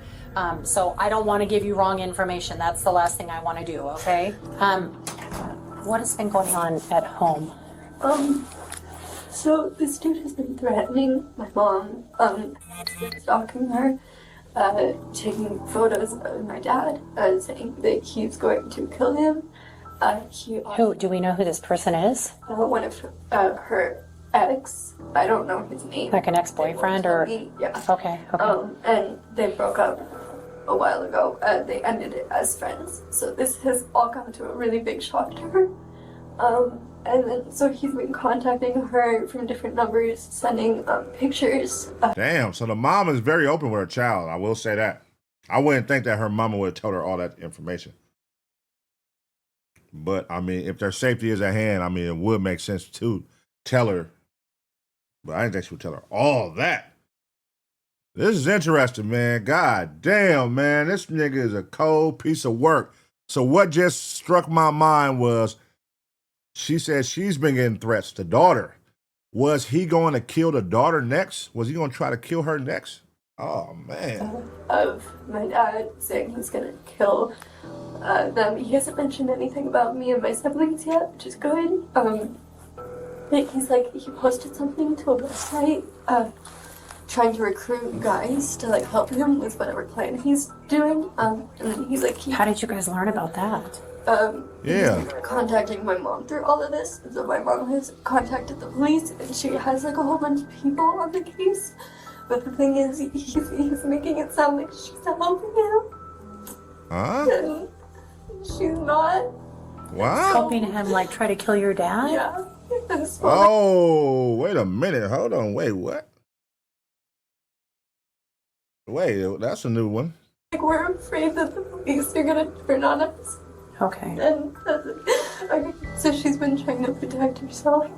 So I don't want to give you wrong information. That's the last thing I want to do. Okay. What has been going on at home? So this dude has been threatening my mom, stalking her, taking photos of my dad, saying that he's going to kill him. Who do we know who this person is? One of her ex. I don't know his name. Like an ex-boyfriend or? Yeah. Okay. And they broke up a while ago. They ended it as friends. So this has all come to a really big shock to her. And then, so he's been contacting her from different numbers, sending pictures. Damn, so the mom is very open with her child. I will say that. I wouldn't think that her mama would have told her all that information. But, I mean, if their safety is at hand, I mean, it would make sense to tell her. But I didn't think she would tell her all that. This is interesting, man. God damn, man. This nigga is a cold piece of work. So what just struck my mind was, she says she's been getting threats. The daughter. Was he going to kill the daughter next? Was he going to try to kill her next? Oh, man. Of my dad saying he's going to kill them. He hasn't mentioned anything about me and my siblings yet, which is good. But he's like, he posted something to a website trying to recruit guys to like help him with whatever plan he's doing. And then he's like, How did you guys learn about that? Yeah. Contacting my mom through all of this. So my mom has contacted the police and she has like a whole bunch of people on the case. But the thing is, he's making it sound like she's helping him. Huh? And she's not. Wow. Helping him like try to kill your dad? Yeah. Oh, wait a minute. Hold on. Wait, what? Wait, that's a new one. Like, we're afraid that the police are gonna turn on us. Okay. And okay, so she's been trying to protect herself.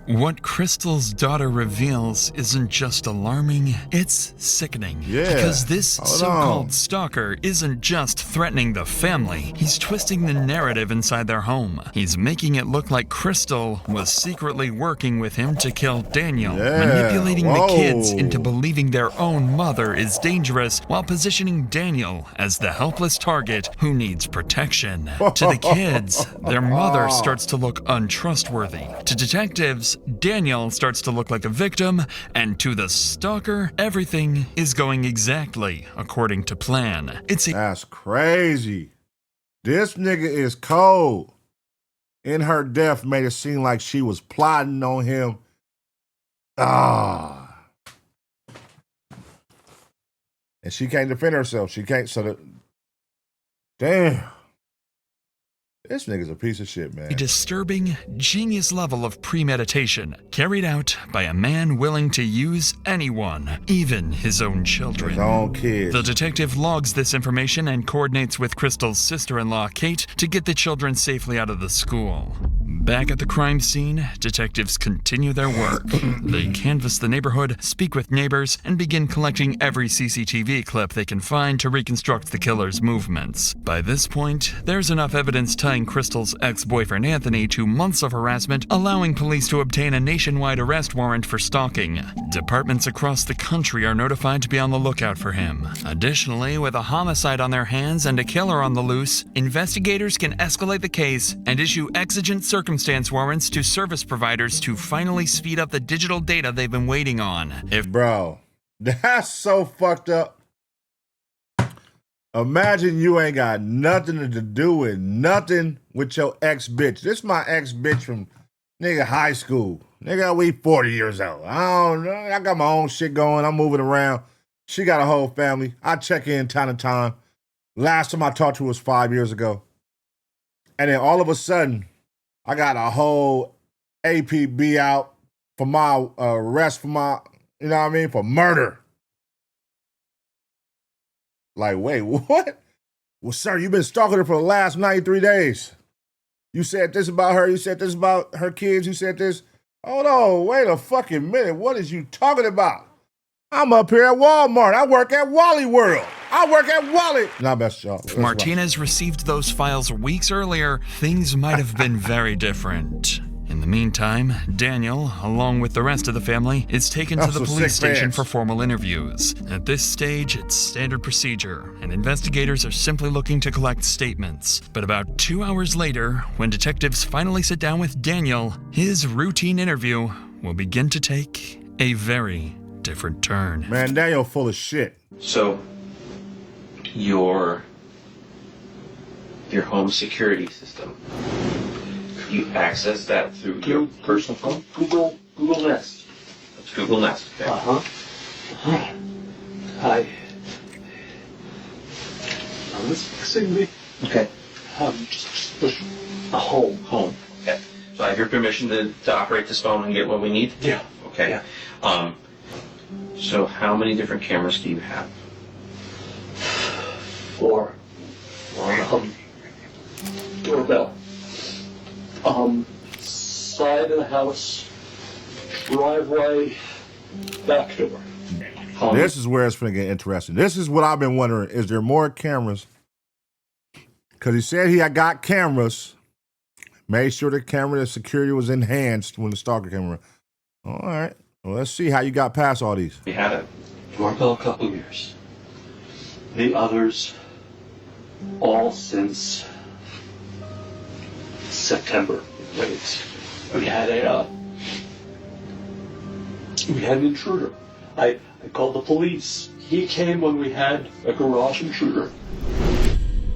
What Kristil's daughter reveals isn't just alarming, it's sickening. Yeah. Because this Hold so-called on. stalker isn't just threatening the family, he's twisting the narrative inside their home. He's making it look like Kristil was secretly working with him to kill Daniel, Yeah. manipulating the kids Whoa. into believing their own mother is dangerous while positioning Daniel as the helpless target who needs protection. To the kids, their mother starts to look untrustworthy. To detectives, Daniel starts to look like a victim, and to the stalker, everything is going exactly according to plan. That's crazy. This nigga is cold. In her death made it seem like she was plotting on him. Ah. And she can't defend herself. She can't, damn. This nigga's a piece of shit, man. A disturbing, genius level of premeditation carried out by a man willing to use anyone, even his own children. His own kids. The detective logs this information and coordinates with Kristil's sister-in-law, Kate, to get the children safely out of the school. Back at the crime scene, detectives continue their work. They canvass the neighborhood, speak with neighbors, and begin collecting every CCTV clip they can find to reconstruct the killer's movements. By this point, there's enough evidence tying Kristil's ex-boyfriend Anthony to months of harassment, allowing police to obtain a nationwide arrest warrant for stalking. Departments across the country are notified to be on the lookout for him. Additionally, with a homicide on their hands and a killer on the loose, investigators can escalate the case and issue exigent circumstances circumstance warrants to service providers to finally speed up the digital data they've been waiting on. Bro, that's so fucked up. Imagine you ain't got nothing to do with nothing with your ex-bitch. This is my ex-bitch from nigga high school. Nigga, we 40 years old. I don't know. I got my own shit going. I'm moving around. She got a whole family. I check in time to time. Last time I talked to her was 5 years ago. And then all of a sudden, I got a whole APB out for my arrest for my, you know what I mean, for murder. Like, wait, what? Well, sir, you've been stalking her for the last 93 days. You said this about her. You said this about her kids. You said this. Hold on, wait a fucking minute. What is you talking about? I'm up here at Walmart. I work at Wally World. I work at Wally. Not best job. If Martinez received those files weeks earlier, things might have been very different. In the meantime, Daniel, along with the rest of the family, is taken to the police station for formal interviews. At this stage, it's standard procedure, and investigators are simply looking to collect statements. But about 2 hours later, when detectives finally sit down with Daniel, his routine interview will begin to take a very different turn. Man, Daniel full of shit. So, your home security system, you access that through your personal phone? Google Nest. It's Google Nest. Okay. It's fixing me. Okay. Just push a home. Okay. So I have your permission to operate this phone and get what we need? Yeah. Okay. Yeah. So how many different cameras do you have? 4. Doorbell. Side of the house, driveway, back door. This is where it's going to get interesting. This is what I've been wondering. Is there more cameras? Because he said he had got cameras. Made sure the security was enhanced when the stalker came around. All right. Well, let's see how you got past all these. We had it. Doorbell a couple years. The others, all since September. We had an intruder. I called the police. He came when we had a garage intruder.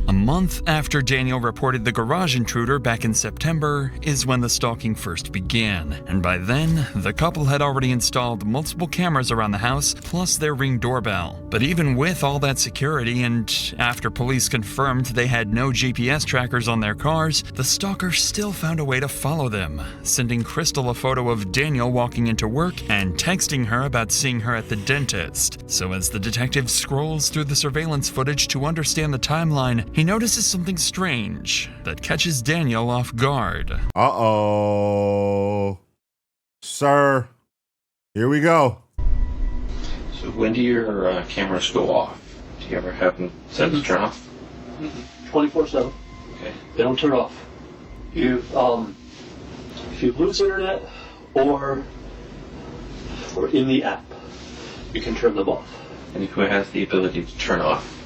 A month after Daniel reported the garage intruder back in September is when the stalking first began. And by then, the couple had already installed multiple cameras around the house, plus their Ring doorbell. But even with all that security, and after police confirmed they had no GPS trackers on their cars, the stalker still found a way to follow them, sending Kristil a photo of Daniel walking into work and texting her about seeing her at the dentist. So as the detective scrolls through the surveillance footage to understand the timeline, he notices something strange that catches Daniel off guard. Uh-oh. Sir, here we go. So when do your cameras go off? Do you ever have them set to turn off? 24/7. Okay. They don't turn off. If you lose internet or in the app, you can turn them off. And who has the ability to turn off?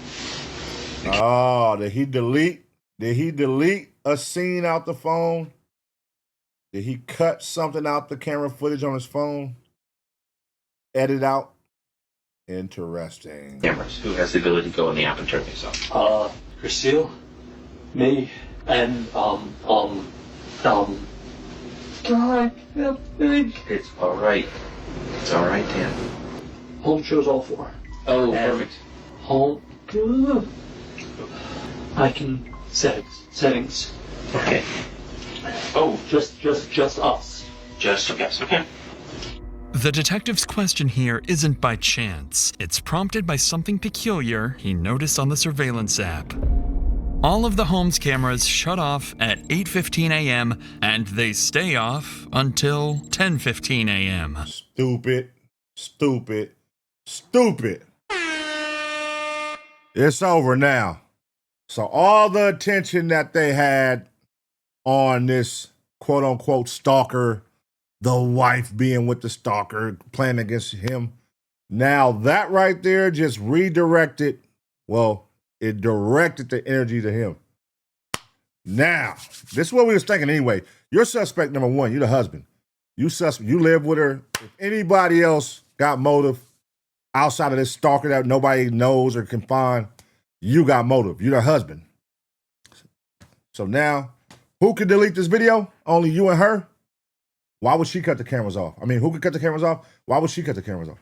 Oh, did he delete a scene out the phone? Did he cut something out the camera footage on his phone? Edit out? Interesting. Cameras. Who has the ability to go in the app and turn these off? Kristil, me, and God, it's all right. It's all right, Dan. Home shows all 4. Oh, and perfect. Home. I can settings. Okay. Oh, just us. Just yes. Okay. The detective's question here isn't by chance. It's prompted by something peculiar he noticed on the surveillance app. All of the home's cameras shut off at 8:15 a.m. and they stay off until 10:15 a.m. Stupid. It's over now. So all the attention that they had on this quote-unquote stalker, the wife being with the stalker, playing against him, now that right there just redirected, well, it directed the energy to him. Now, this is what we was thinking anyway. You're suspect number one. You're the husband. You live with her. If anybody else got motive outside of this stalker that nobody knows or can find, you got motive. You're the husband. So now, who could delete this video? Only you and her? Why would she cut the cameras off? I mean, who could cut the cameras off? Why would she cut the cameras off?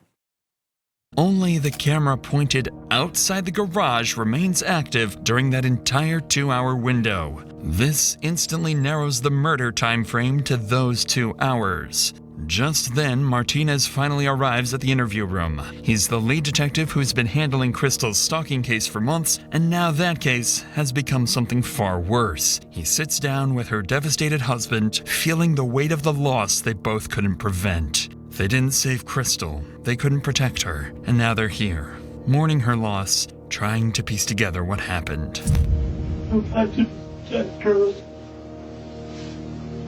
Only the camera pointed outside the garage remains active during that entire 2-hour window. This instantly narrows the murder time frame to those 2 hours. Just then, Martinez finally arrives at the interview room. He's the lead detective who's been handling Kristil's stalking case for months, and now that case has become something far worse. He sits down with her devastated husband, feeling the weight of the loss they both couldn't prevent. They didn't save Kristil, they couldn't protect her, and now they're here, mourning her loss, trying to piece together what happened. I'm trying to protect her.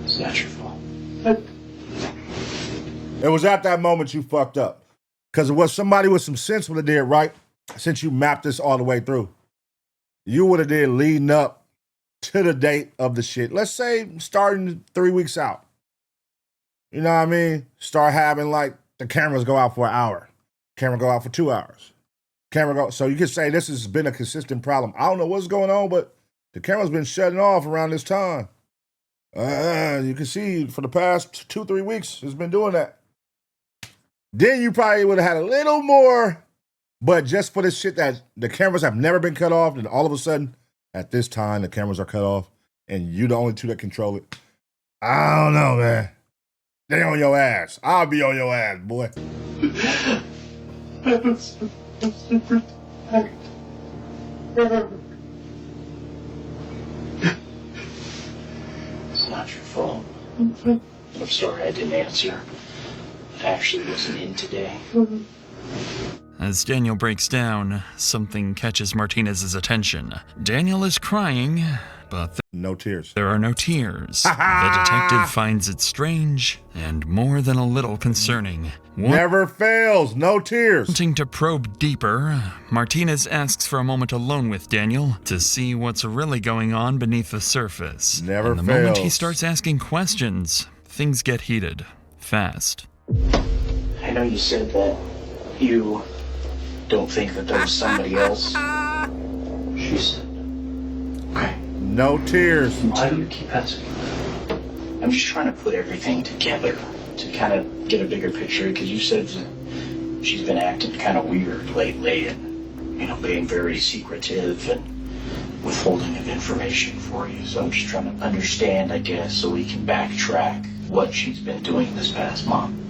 It's not your fault. It was at that moment you fucked up. Because it was somebody with some sense would have did, right? Since you mapped this all the way through. You would have did leading up to the date of the shit. Let's say starting 3 weeks out. You know what I mean? Start having like the cameras go out for an hour. Camera go out for 2 hours. So you could say this has been a consistent problem. I don't know what's going on, but the camera's been shutting off around this time. You can see for the past 2-3 weeks, it's been doing that. Then you probably would have had a little more, but just for this shit that the cameras have never been cut off, and all of a sudden, at this time, the cameras are cut off, and you the only two that control it. I don't know, man. They on your ass. I'll be on your ass, boy. It's not your fault. I'm sorry I didn't answer. I actually wasn't in today. As Daniel breaks down, something catches Martinez's attention. Daniel is crying, but no tears. There are no tears. The detective finds it strange and more than a little concerning. Never fails, no tears. Wanting to probe deeper, Martinez asks for a moment alone with Daniel to see what's really going on beneath the surface. Never and the fails. moment he starts asking questions, things get heated, fast. I know you said that you don't think that there was somebody else. She said, okay. No tears. Why do you keep asking? I'm just trying to put everything together to kind of get a bigger picture, because you said that she's been acting kind of weird lately and, you know, being very secretive and withholding of information for you. So I'm just trying to understand, I guess, so we can backtrack what she's been doing this past month.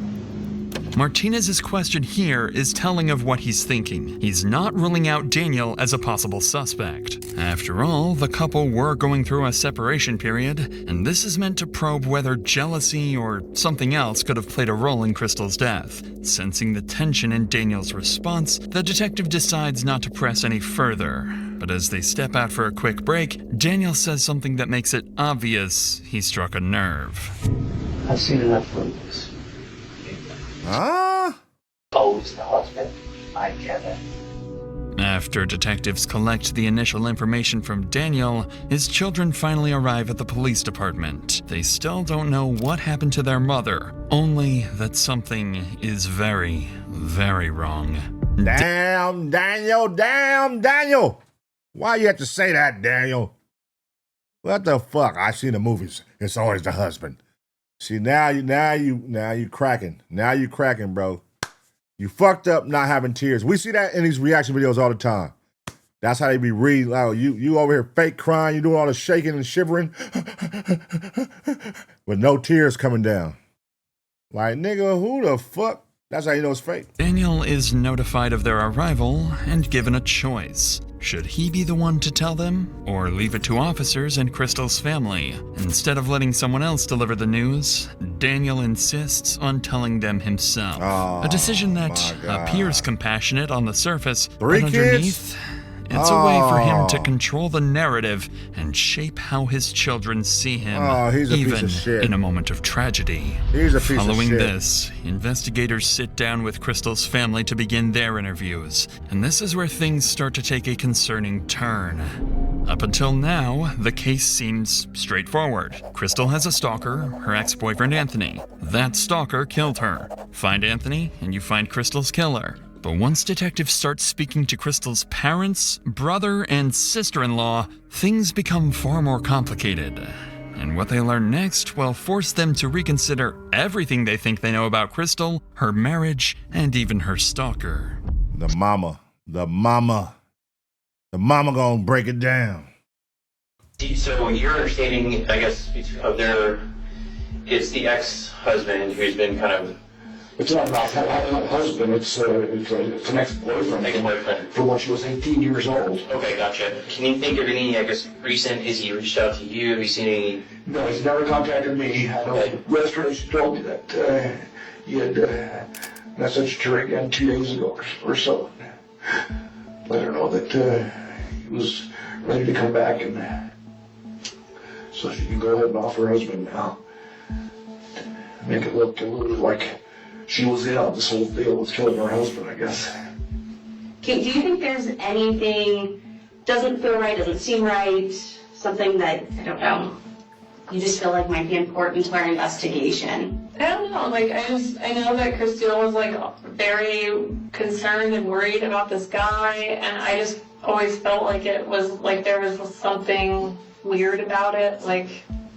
Martinez's question here is telling of what he's thinking. He's not ruling out Daniel as a possible suspect. After all, the couple were going through a separation period, and this is meant to probe whether jealousy or something else could have played a role in Kristil's death. Sensing the tension in Daniel's response, the detective decides not to press any further. But as they step out for a quick break, Daniel says something that makes it obvious he struck a nerve. I've seen enough movies. Always the husband. I get it. After detectives collect the initial information from Daniel, his children finally arrive at the police department. They still don't know what happened to their mother, only that something is very, very wrong. Damn, Daniel! Why you have to say that, Daniel? What the fuck? I've seen the movies. It's always the husband. See, now you cracking. Now you cracking, bro. You fucked up not having tears. We see that in these reaction videos all the time. That's how they be reading. Like, you over here fake crying. You doing all the shaking and shivering with no tears coming down. Like, nigga, who the fuck? That's how you know it's fake. Daniel is notified of their arrival and given a choice. Should he be the one to tell them, or leave it to officers and Kristil's family? Instead of letting someone else deliver the news, Daniel insists on telling them himself. A decision that appears compassionate on the surface, but underneath, it's a way for him to control the narrative and shape how his children see him, even in a moment of tragedy. Following this, investigators sit down with Kristil's family to begin their interviews, and this is where things start to take a concerning turn. Up until now, the case seems straightforward. Kristil has a stalker, her ex-boyfriend Anthony. That stalker killed her. Find Anthony, and you find Kristil's killer. But once detectives start speaking to Kristil's parents, brother, and sister-in-law, things become far more complicated. And what they learn next will force them to reconsider everything they think they know about Kristil, her marriage, and even her stalker. The mama gonna break it down. So your understanding, I guess, of it's the ex-husband who's been kind of... It's not husband, it's an ex-boyfriend. Ex-boyfriend. From when she was 18 years old. Okay, gotcha. Can you think of any, I guess, recent, has he reached out to you? Have you seen any... No, he's never contacted me. I know yesterday she told me that he had messaged her again 2 days ago or so. Let her know that he was ready to come back, and so she can go ahead and off her husband now. Make it look a little like she was in on this whole deal with killing her husband, I guess. Do you think there's anything doesn't feel right, doesn't seem right, something that, I don't know, you just feel like might be important to our investigation? I don't know, like, I know that Kristil was, like, very concerned and worried about this guy, and I just always felt like it was, like, there was something weird about it, like,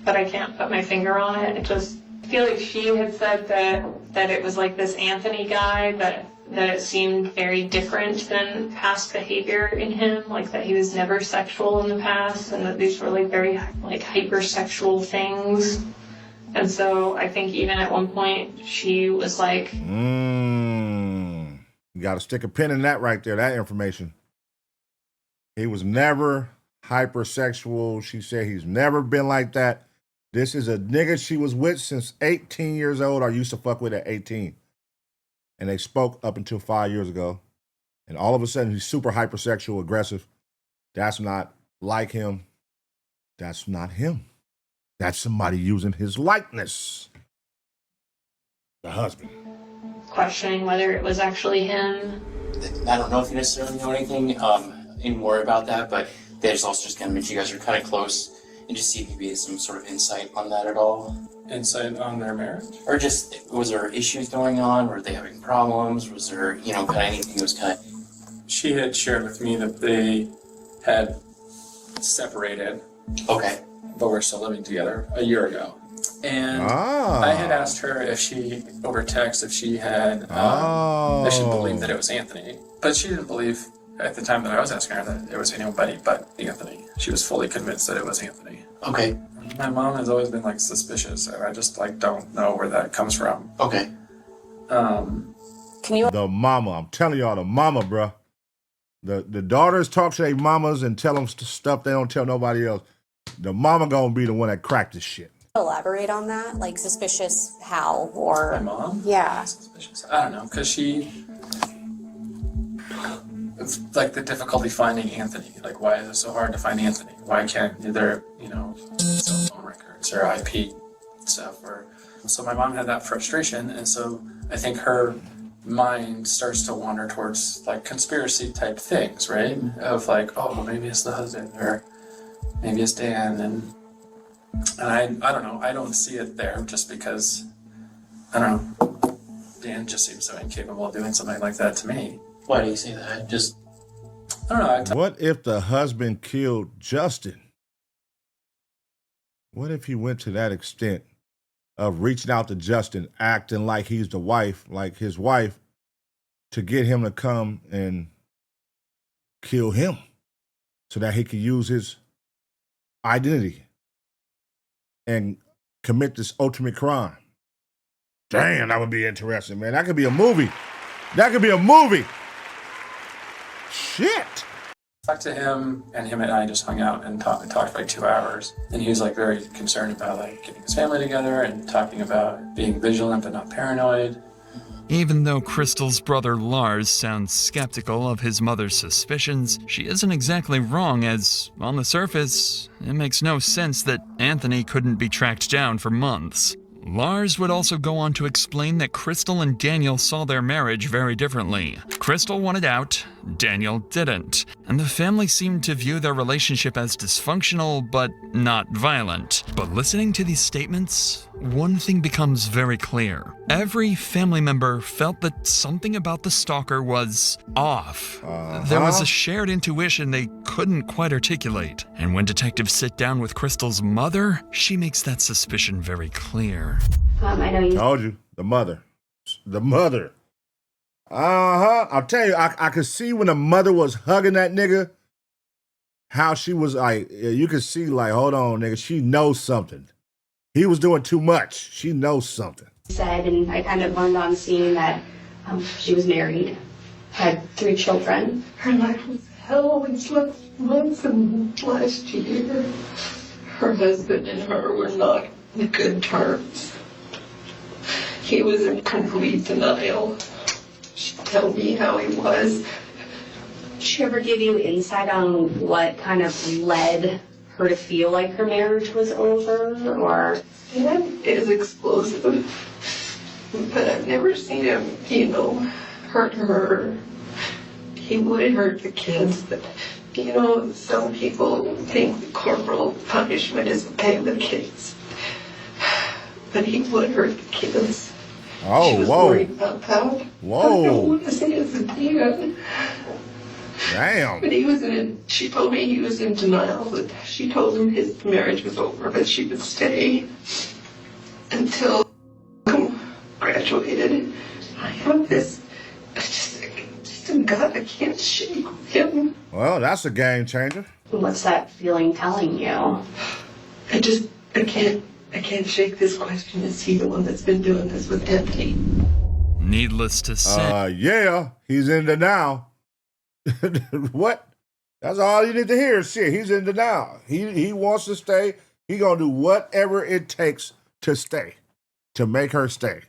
but I can't put my finger on it. It just, I feel like she had said that it was, like, this Anthony guy, that it seemed very different than past behavior in him, like that he was never sexual in the past, and that these were, like, very, like, hypersexual things. And so I think even at one point she was like... You gotta stick a pin in that right there, that information. He was never hypersexual. She said he's never been like that. This is a nigga she was with since 18 years old, or used to fuck with at 18. And they spoke up until 5 years ago. And all of a sudden he's super hypersexual, aggressive. That's not like him. That's not him. That's somebody using his likeness. The husband. questioning whether it was actually him. I don't know if you necessarily know anything any more about that, but they just also just kind of mentioned you guys are kind of close, and just see if maybe some sort of insight on that at all. Insight on their marriage? Or just, was there issues going on? Were they having problems? Was there, kind of anything that was kind of... She had shared with me that they had separated. Okay. But were still living together a year ago. And I had asked her if she, over text, if she had, if she believed that it was Anthony. But she didn't believe, at the time that I was asking her, that it was anybody but Anthony. She was fully convinced that it was Anthony. Okay. My mom has always been, suspicious, and I just, don't know where that comes from. Okay. The mama, I'm telling y'all, the mama, bruh. The daughters talk to their mamas and tell them stuff they don't tell nobody else. The mama gonna be the one that cracked this shit. Elaborate on that, suspicious how, or... My mom? Yeah. Suspicious. I don't know, because she... It's the difficulty finding Anthony. Why is it so hard to find Anthony? Why can't there, cell phone records or IP stuff? So my mom had that frustration, and so I think her mind starts to wander towards conspiracy type things, right? Of oh, maybe it's the husband, or maybe it's Dan, and I don't know. I don't see it there just because, I don't know. Dan just seems so incapable of doing something like that to me. Why do you say that? Just, I don't know. What if the husband killed Justin? What if he went to that extent of reaching out to Justin, acting like he's the wife, like his wife, to get him to come and kill him so that he could use his identity and commit this ultimate crime? Damn, that would be interesting, man. That could be a movie. That could be a movie. Shit. Talked to him, and him and I just hung out and talked for 2 hours. And he was very concerned about getting his family together and talking about being vigilant but not paranoid. Even though Kristil's brother Lars sounds skeptical of his mother's suspicions, she isn't exactly wrong, as, on the surface, it makes no sense that Anthony couldn't be tracked down for months. Lars would also go on to explain that Kristil and Daniel saw their marriage very differently. Kristil wanted out, Daniel didn't, and the family seemed to view their relationship as dysfunctional but not violent. But listening to these statements, one thing becomes very clear. Every family member felt that something about the stalker was off. There was a shared intuition they couldn't quite articulate. And when detectives sit down with Kristil's mother, she makes that suspicion very clear. I know you told you, the mother. The mother. I'll tell you, I could see when the mother was hugging that nigga, how she was like, you could see like, hold on, nigga, she knows something. He was doing too much. She knows something. said, and I kind of learned on seeing that she was married, had 3 children. Her life was hell when she left months and last year. Her husband and her were not in good terms. He was in complete denial. She'd tell me how he was. Did she ever give you insight on what kind of led her to feel like her marriage was over, or? That is explosive, but I've never seen him, hurt her. He would hurt the kids, but, some people think the corporal punishment is to pay the kids. But he would hurt the kids. Oh, she was whoa. worried about that. Whoa. I don't want to say it's a demon. Damn. But she told me he was in denial, that she told him his marriage was over, but she would stay until graduated. I have this, just a gut I can't shake with him. Well, that's a game changer. What's that feeling telling you? I can't shake this question. Is he the one that's been doing this with Anthony? Needless to say. Yeah, he's in denial. What? That's all you need to hear. Shit, he's in denial. He wants to stay. He gonna do whatever it takes to stay, to make her stay.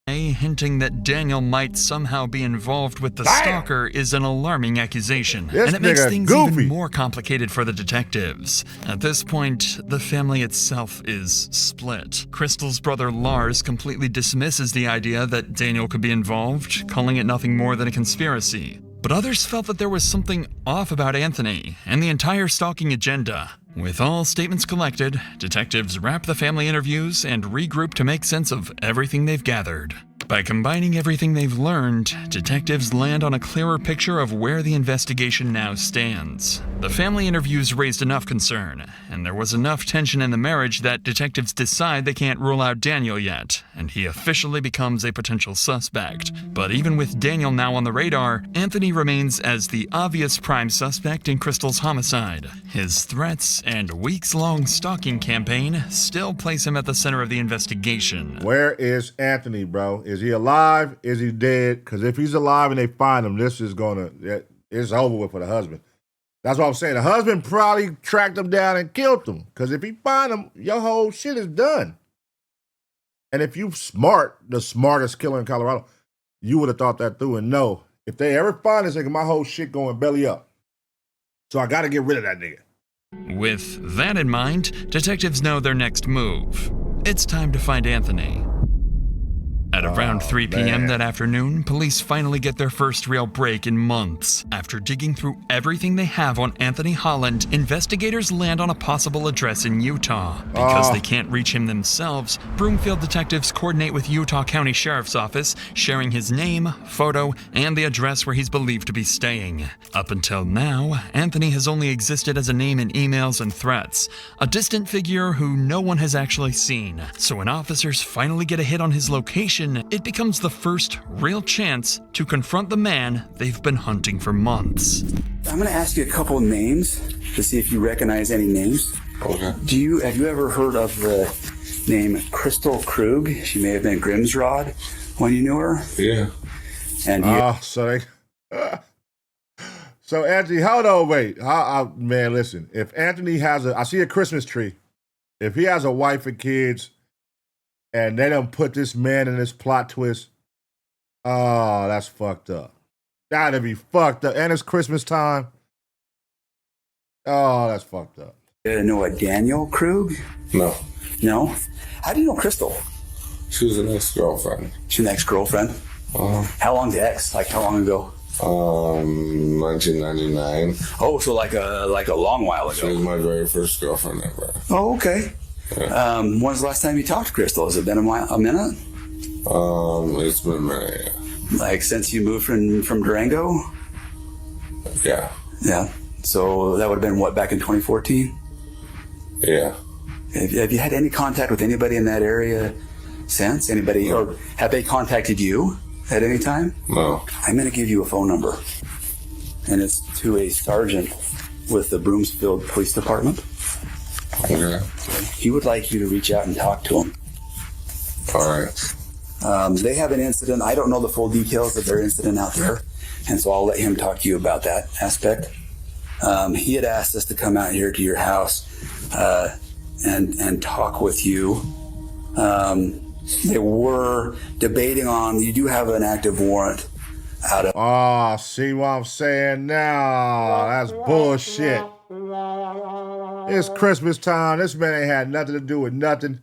Hinting that Daniel might somehow be involved with the stalker is an alarming accusation, and it makes things even more complicated for the detectives. At this point, the family itself is split. Kristil's brother Lars completely dismisses the idea that Daniel could be involved, calling it nothing more than a conspiracy. But others felt that there was something off about Anthony and the entire stalking agenda. With all statements collected, detectives wrap the family interviews and regroup to make sense of everything they've gathered. By combining everything they've learned, detectives land on a clearer picture of where the investigation now stands. The family interviews raised enough concern, and there was enough tension in the marriage that detectives decide they can't rule out Daniel yet, and he officially becomes a potential suspect. But even with Daniel now on the radar, Anthony remains as the obvious prime suspect in Kristil's homicide. His threats and weeks-long stalking campaign still place him at the center of the investigation. Where is Anthony, bro? Is he alive? Is he dead? Because if he's alive and they find him, it's over with for the husband. That's what I'm saying. The husband probably tracked him down and killed him. Because if he find him, your whole shit is done. And if you smart, the smartest killer in Colorado, you would have thought that through and know, if they ever find this nigga, my whole shit going belly up. So I got to get rid of that nigga. With that in mind, detectives know their next move. It's time to find Anthony. At around 3 p.m. that afternoon, police finally get their first real break in months. After digging through everything they have on Anthony Holland, investigators land on a possible address in Utah. Because they can't reach him themselves, Broomfield detectives coordinate with Utah County Sheriff's Office, sharing his name, photo, and the address where he's believed to be staying. Up until now, Anthony has only existed as a name in emails and threats, a distant figure who no one has actually seen. So when officers finally get a hit on his location, it becomes the first real chance to confront the man they've been hunting for months. I'm going to ask you a couple of names to see if you recognize any names. Okay. Have you ever heard of the name Kristil Krug? She may have been Grimsrod when you knew her. Yeah. And so Anthony, hold on, wait. Man, listen. If Anthony has I see a Christmas tree. If he has a wife and kids, and they done put this man in this plot twist, oh, that's fucked up. That'd be fucked up. And it's Christmas time. Oh, that's fucked up. You know a Daniel Krug? No. No? How do you know Kristil? She was an ex-girlfriend. She's an ex-girlfriend? Uh-huh. How long the ex? Like, how long ago? 1999. Oh, so like a long while ago. She was my very first girlfriend ever. Oh, okay. Yeah. When's the last time you talked to Kristil? Has it been a minute? It's been a minute, yeah. Like since you moved from Durango? Yeah. Yeah. So that would have been what, back in 2014? Yeah. Have you had any contact with anybody in that area since? Anybody, or have they contacted you at any time? No. I'm going to give you a phone number, and it's to a sergeant with the Broomfield Police Department. Okay. He would like you to reach out and talk to him. All right. They have an incident. I don't know the full details of their incident out there, and so I'll let him talk to you about that aspect. He had asked us to come out here to your house and talk with you. They were debating on, you do have an active warrant out of... Oh, see what I'm saying now? That's bullshit. It's Christmas time. This man ain't had nothing to do with nothing.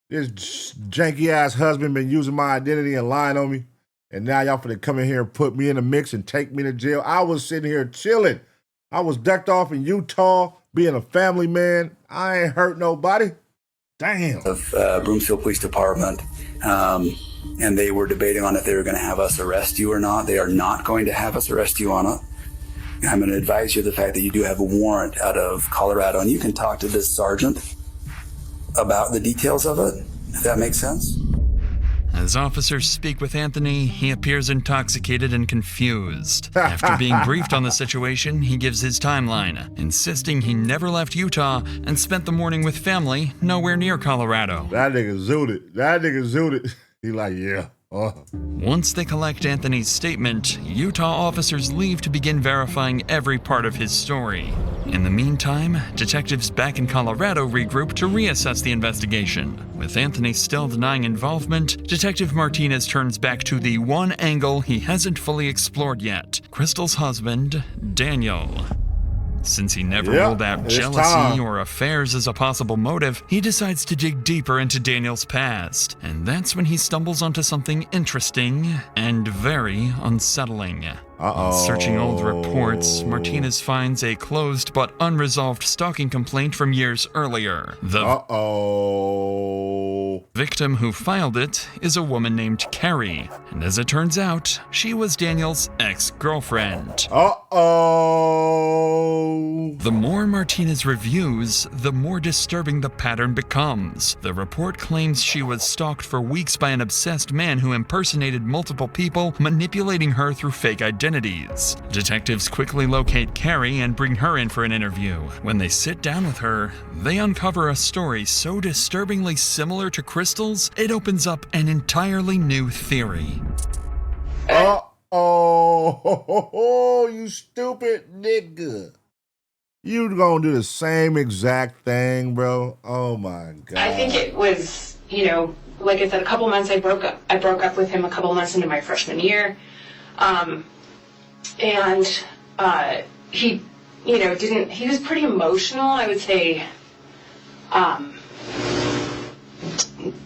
This janky-ass husband been using my identity and lying on me. And now y'all finna come in here and put me in the mix and take me to jail. I was sitting here chilling. I was ducked off in Utah, being a family man. I ain't hurt nobody. Damn. Of Broomfield Police Department. And they were debating on if they were going to have us arrest you or not. They are not going to have us arrest you on it. I'm going to advise you of the fact that you do have a warrant out of Colorado, and you can talk to this sergeant about the details of it, if that makes sense. As officers speak with Anthony, he appears intoxicated and confused. After being briefed on the situation, he gives his timeline, insisting he never left Utah and spent the morning with family nowhere near Colorado. That nigga zooted. He like, yeah. Once they collect Anthony's statement, Utah officers leave to begin verifying every part of his story. In the meantime, detectives back in Colorado regroup to reassess the investigation. With Anthony still denying involvement, Detective Martinez turns back to the one angle he hasn't fully explored yet: Kristil's husband, Daniel. Since he never ruled out jealousy or affairs as a possible motive, he decides to dig deeper into Daniel's past. And that's when he stumbles onto something interesting and very unsettling. Searching old reports, Martinez finds a closed but unresolved stalking complaint from years earlier. The victim who filed it is a woman named Carrie, and as it turns out, she was Daniel's ex-girlfriend. The more Martinez reviews, the more disturbing the pattern becomes. The report claims she was stalked for weeks by an obsessed man who impersonated multiple people, manipulating her through fake identities. Detectives quickly locate Carrie and bring her in for an interview. When they sit down with her, they uncover a story so disturbingly similar to Kristil's, it opens up an entirely new theory. You stupid nigga. You gonna do the same exact thing, bro? Oh my God. I think it was, like I said, a couple months I broke up with him a couple months into my freshman year. He, he was pretty emotional, I would say,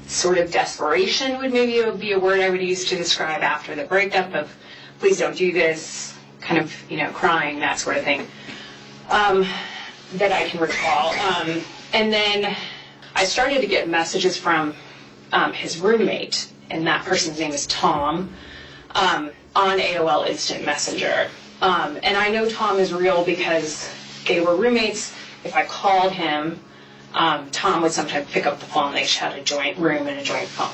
sort of desperation would maybe be a word I would use to describe after the breakup of, please don't do this, kind of, crying, that sort of thing, that I can recall. And then I started to get messages from his roommate, and that person's name is Tom, on AOL Instant Messenger. And I know Tom is real because they were roommates. If I called him, Tom would sometimes pick up the phone. They each had a joint room and a joint phone.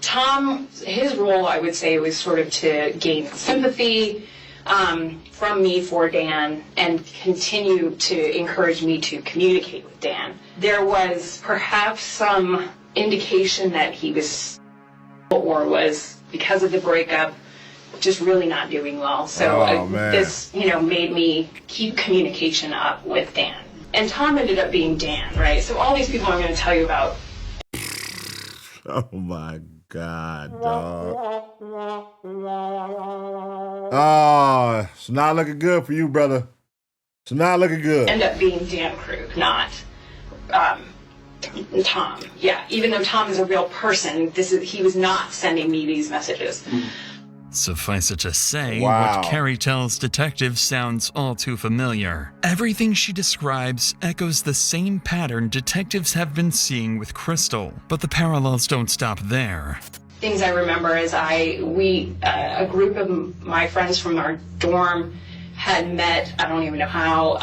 Tom, his role, I would say, was sort of to gain sympathy from me for Dan and continue to encourage me to communicate with Dan. There was perhaps some indication that he was, or was, because of the breakup, just really not doing well. So this, made me keep communication up with Dan. And Tom ended up being Dan, right? So all these people I'm going to tell you about. Oh my God, dog. Oh, it's not looking good for you, brother. It's not looking good. End up being Dan Krug, not Tom. Yeah, even though Tom is a real person, he was not sending me these messages. Suffice it to say, Wow. what Carrie tells detectives sounds all too familiar. Everything she describes echoes the same pattern detectives have been seeing with Kristil, but the parallels don't stop there. Things I remember is a group of my friends from our dorm had met, I don't even know how,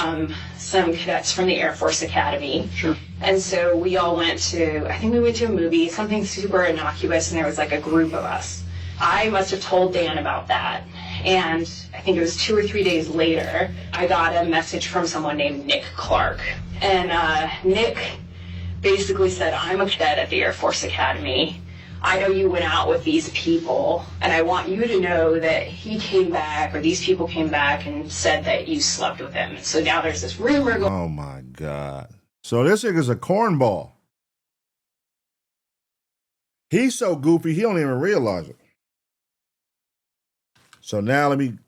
some cadets from the Air Force Academy. Sure. And so we all went to, I think we went to a movie, something super innocuous, and there was like a group of us. I must have told Dan about that. And I think it was 2 or 3 days later, I got a message from someone named Nick Clark. And Nick basically said, I'm a cadet at the Air Force Academy. I know you went out with these people, and I want you to know that he came back, or these people came back and said that you slept with him. So now there's this rumor going. Oh my God. So this nigga's a cornball. He's so goofy, he don't even realize it. So now let me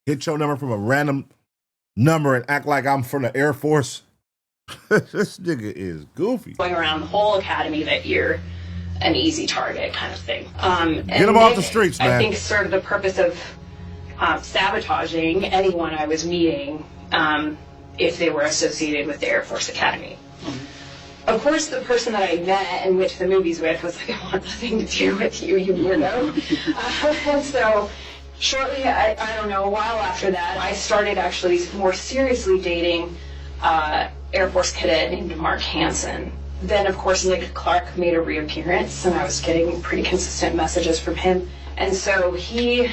hit your number from a random number and act like I'm from the Air Force. This nigga is goofy. Going around the whole academy that you're an easy target kind of thing. Get him off the streets, man. I think sort of the purpose of sabotaging anyone I was meeting if they were associated with the Air Force Academy. Of course, the person that I met and went to the movies with was like, I want nothing to do with you, you weirdo. And so shortly, I don't know, a while after that, I started actually more seriously dating Air Force cadet named Mark Hansen. Then, of course, Nick Clark made a reappearance, and I was getting pretty consistent messages from him. And so he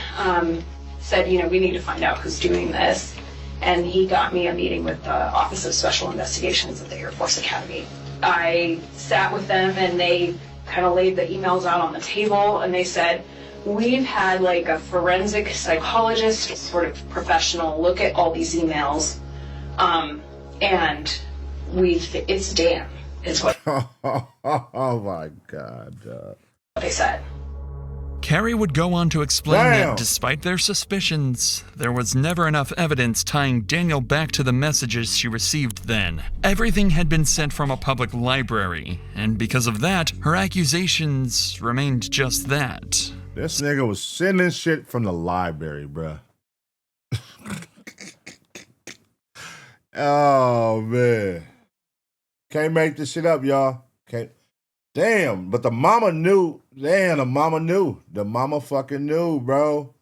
said, you know, we need to find out who's doing this. And he got me a meeting with the Office of Special Investigations at the Air Force Academy. I sat with them, and they kind of laid the emails out on the table, and they said, we've had like a forensic psychologist, sort of professional, look at all these emails, and it's Dan. Is what oh my God. they said. Carrie would go on to explain Damn. that despite their suspicions, there was never enough evidence tying Daniel back to the messages she received then. Everything had been sent from a public library, and because of that, her accusations remained just that. This nigga was sending shit from the library, bruh. Oh, man. Can't make this shit up, y'all. Can't. Damn, but the mama knew. Damn, the mama knew. The mama fucking knew, bro.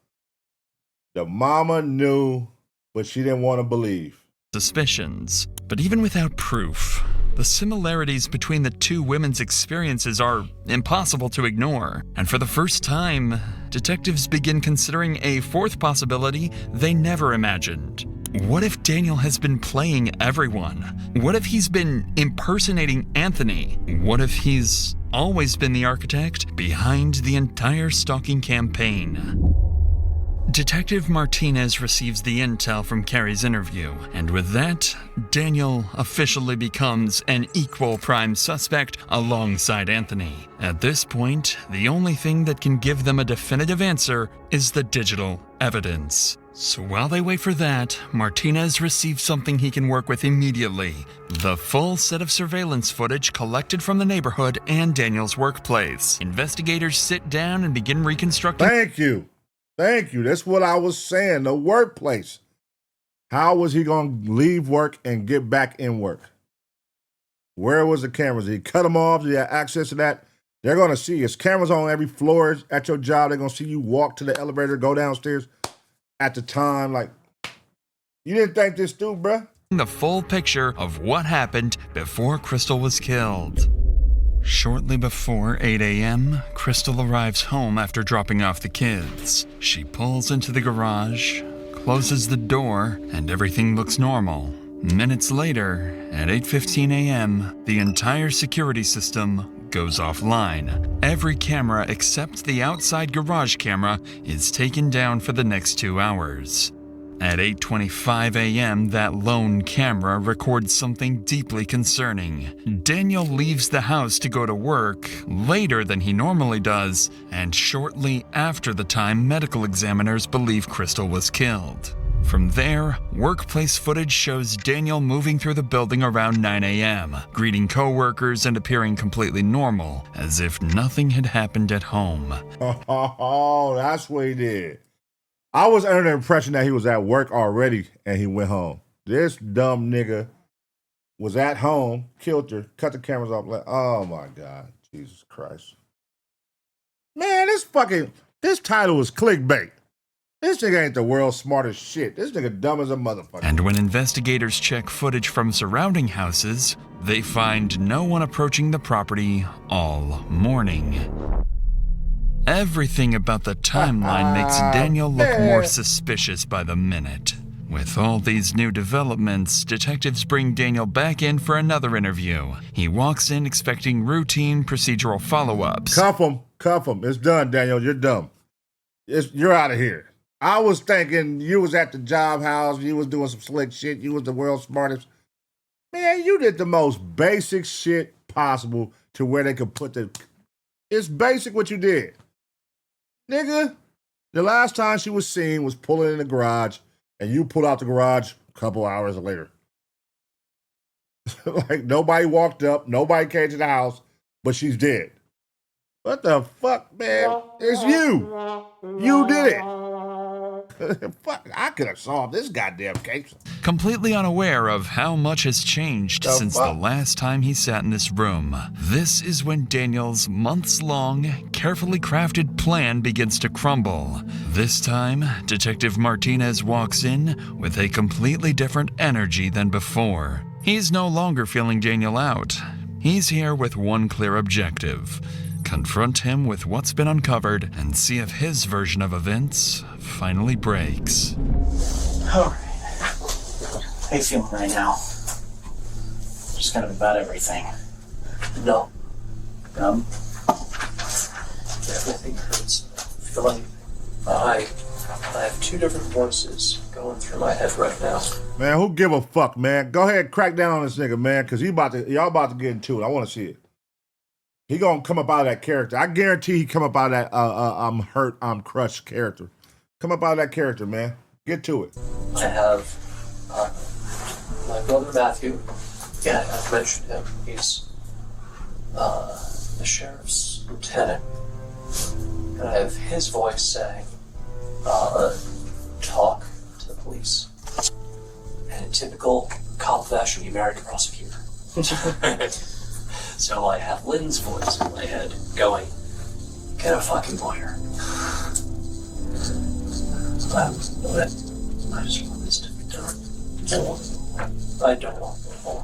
The mama knew, but she didn't want to believe. Suspicions. But even without proof, the similarities between the two women's experiences are impossible to ignore. And for the first time, detectives begin considering a fourth possibility they never imagined. What if Daniel has been playing everyone? What if he's been impersonating Anthony? What if he's always been the architect behind the entire stalking campaign? Detective Martinez receives the intel from Carrie's interview, and with that, Daniel officially becomes an equal prime suspect alongside Anthony. At this point, the only thing that can give them a definitive answer is the digital evidence. So while they wait for that, Martinez receives something he can work with immediately: the full set of surveillance footage collected from the neighborhood and Daniel's workplace. Investigators sit down and begin reconstructing. Thank you. That's what I was saying. The workplace. How was he going to leave work and get back in work? Where was the cameras? Did he cut them off? Did he have access to that? They're going to see. There's cameras on every floor at your job. They're going to see you walk to the elevator, go downstairs at the time. Like, you didn't think this through, bruh? The full picture of what happened before Kristil was killed. Shortly before 8 a.m., Kristil arrives home after dropping off the kids. She pulls into the garage, closes the door, and everything looks normal. Minutes later, at 8:15 a.m., the entire security system goes offline. Every camera except the outside garage camera is taken down for the next 2 hours. At 8:25 a.m., that lone camera records something deeply concerning. Daniel leaves the house to go to work later than he normally does, and shortly after the time medical examiners believe Kristil was killed. From there, workplace footage shows Daniel moving through the building around 9 a.m., greeting coworkers and appearing completely normal, as if nothing had happened at home. Oh, that's what he did. I was under the impression that he was at work already and he went home. This dumb nigga was at home, killed her, cut the cameras off. Like, oh my God, Jesus Christ. Man, this title is clickbait. This nigga ain't the world's smartest shit. This nigga dumb as a motherfucker. And when investigators check footage from surrounding houses, they find no one approaching the property all morning. Everything about the timeline makes Daniel look more suspicious by the minute. With all these new developments, detectives bring Daniel back in for another interview. He walks in expecting routine procedural follow-ups. Cuff him. It's done, Daniel. You're dumb. You're out of here. I was thinking you was at the job house, you was doing some slick shit, you was the world's smartest. Man, you did the most basic shit possible to where they could put the... It's basic what you did. Nigga, the last time she was seen was pulling in the garage, and you pulled out the garage a couple hours later. Like, nobody walked up, nobody came to the house, but she's dead. What the fuck, man? It's you. You did it. Fuck, I could have solved this goddamn case. Completely unaware of how much has changed since the last time he sat in this room, this is when Daniel's months-long, carefully crafted plan begins to crumble. This time, Detective Martinez walks in with a completely different energy than before. He's no longer feeling Daniel out. He's here with one clear objective: confront him with what's been uncovered and see if his version of events finally breaks. Alright. How you feeling right now? Just kind of about everything. No. Everything hurts. I feel like I have two different voices going through my head right now. Man, who give a fuck, man? Go ahead, crack down on this nigga, man, because y'all about to get into it. I want to see it. He gonna come up out of that character. I guarantee he come up out of that I'm hurt, I'm crushed character. Come up out of that character, man. Get to it. I have my brother Matthew. Yeah, I've mentioned him. He's the sheriff's lieutenant. And I have his voice saying, talk to the police. And in typical cop fashion, you married a prosecutor. So I have Lynn's voice in my head going, get a fucking lawyer. I just want this to be done.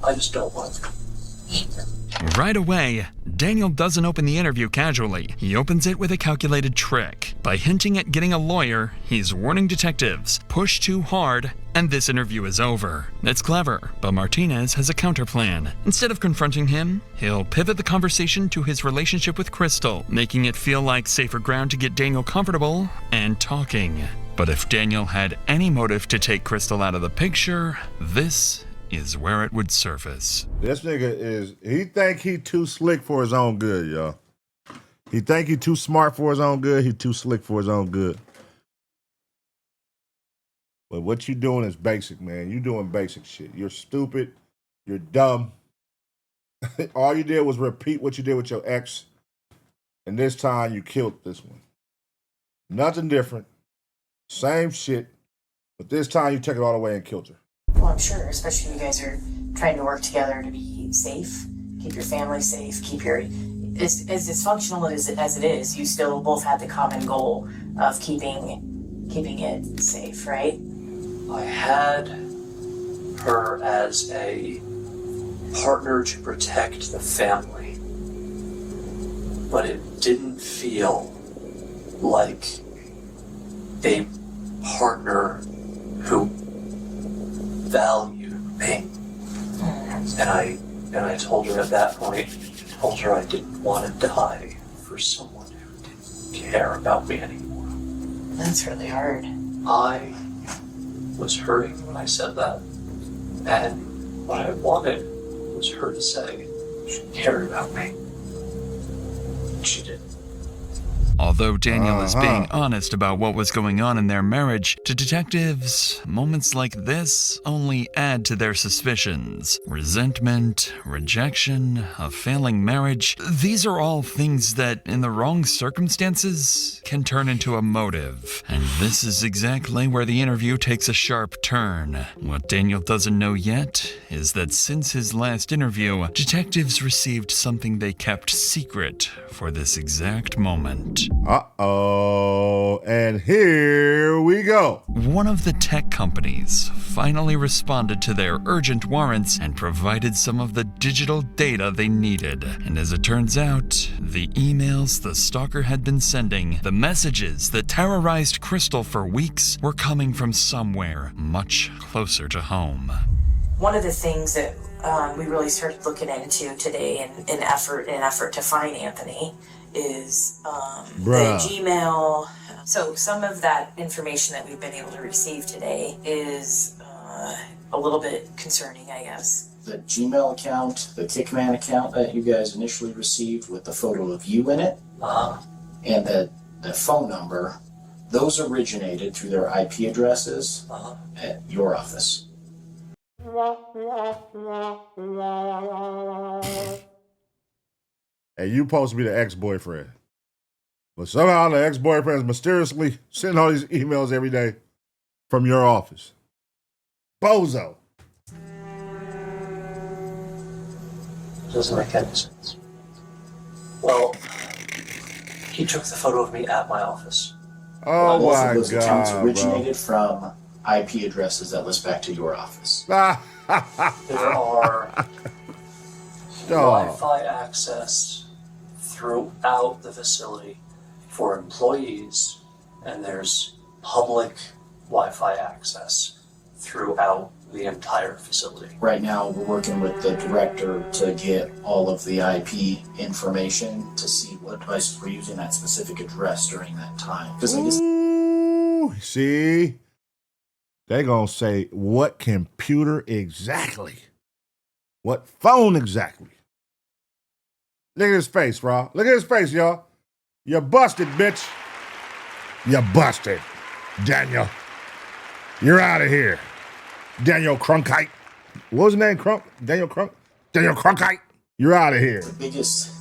I just don't want to. Right away, Daniel doesn't open the interview casually. He opens it with a calculated trick. By hinting at getting a lawyer, he's warning detectives, push too hard, and this interview is over. It's clever, but Martinez has a counterplan. Instead of confronting him, he'll pivot the conversation to his relationship with Kristil, making it feel like safer ground to get Daniel comfortable and talking. But if Daniel had any motive to take Kristil out of the picture, this is where it would surface. This nigga he think he too slick for his own good, y'all. He think he too smart for his own good, he too slick for his own good. But what you doing is basic, man. You doing basic shit. You're stupid, you're dumb. All you did was repeat what you did with your ex, and this time you killed this one. Nothing different, same shit, but this time you took it all the way and killed her. Well, I'm sure, especially you guys are trying to work together to be safe, keep your family safe, keep your... As dysfunctional as it is, you still both had the common goal of keeping it safe, right? I had her as a partner to protect the family, but it didn't feel like a partner who valued me. And I told her at that point, I didn't want to die for someone who didn't care about me anymore. That's really hard. I was hurting when I said that. And what I wanted was her to say she cared about me. She didn't. Although Daniel is being honest about what was going on in their marriage, to detectives, moments like this only add to their suspicions. Resentment, rejection, a failing marriage, these are all things that, in the wrong circumstances, can turn into a motive. And this is exactly where the interview takes a sharp turn. What Daniel doesn't know yet is that since his last interview, detectives received something they kept secret for this exact moment. Uh-oh, and here we go. One of the tech companies finally responded to their urgent warrants and provided some of the digital data they needed. And as it turns out, the emails the stalker had been sending, the messages that terrorized Kristil for weeks, were coming from somewhere much closer to home. One of the things that we really started looking into today in an effort to find Anthony is the Gmail. So some of that information that we've been able to receive today is a little bit concerning, I guess. The Gmail account, the Kickman account that you guys initially received with the photo of you in it, and the phone number, those originated through their IP addresses at your office. And you supposed to be the ex-boyfriend. But somehow the ex-boyfriend is mysteriously sending all these emails every day from your office. Bozo. Doesn't make any sense. Well, he took the photo of me at my office. Oh Both my of those accounts God, originated from IP addresses that list back to your office. There are Wi-Fi access throughout the facility for employees, and there's public Wi-Fi access throughout the entire facility. Right now, we're working with the director to get all of the IP information to see what devices were using that specific address during that time. Because I guess Ooh, see? They gonna say what computer exactly? What phone exactly? Look at his face, bro. Look at his face, y'all. You busted, bitch. You busted. Daniel. You're out of here. Daniel Crunkite. What was his name? Daniel Crunkite. You're out of here. the biggest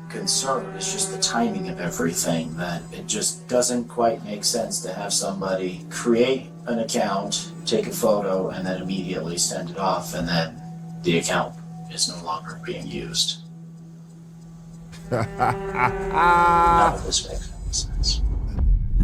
concern is just the timing of everything, that it just doesn't quite make sense to have somebody create an account, take a photo, and then immediately send it off, and then the account is no longer being used. None of this makes any sense.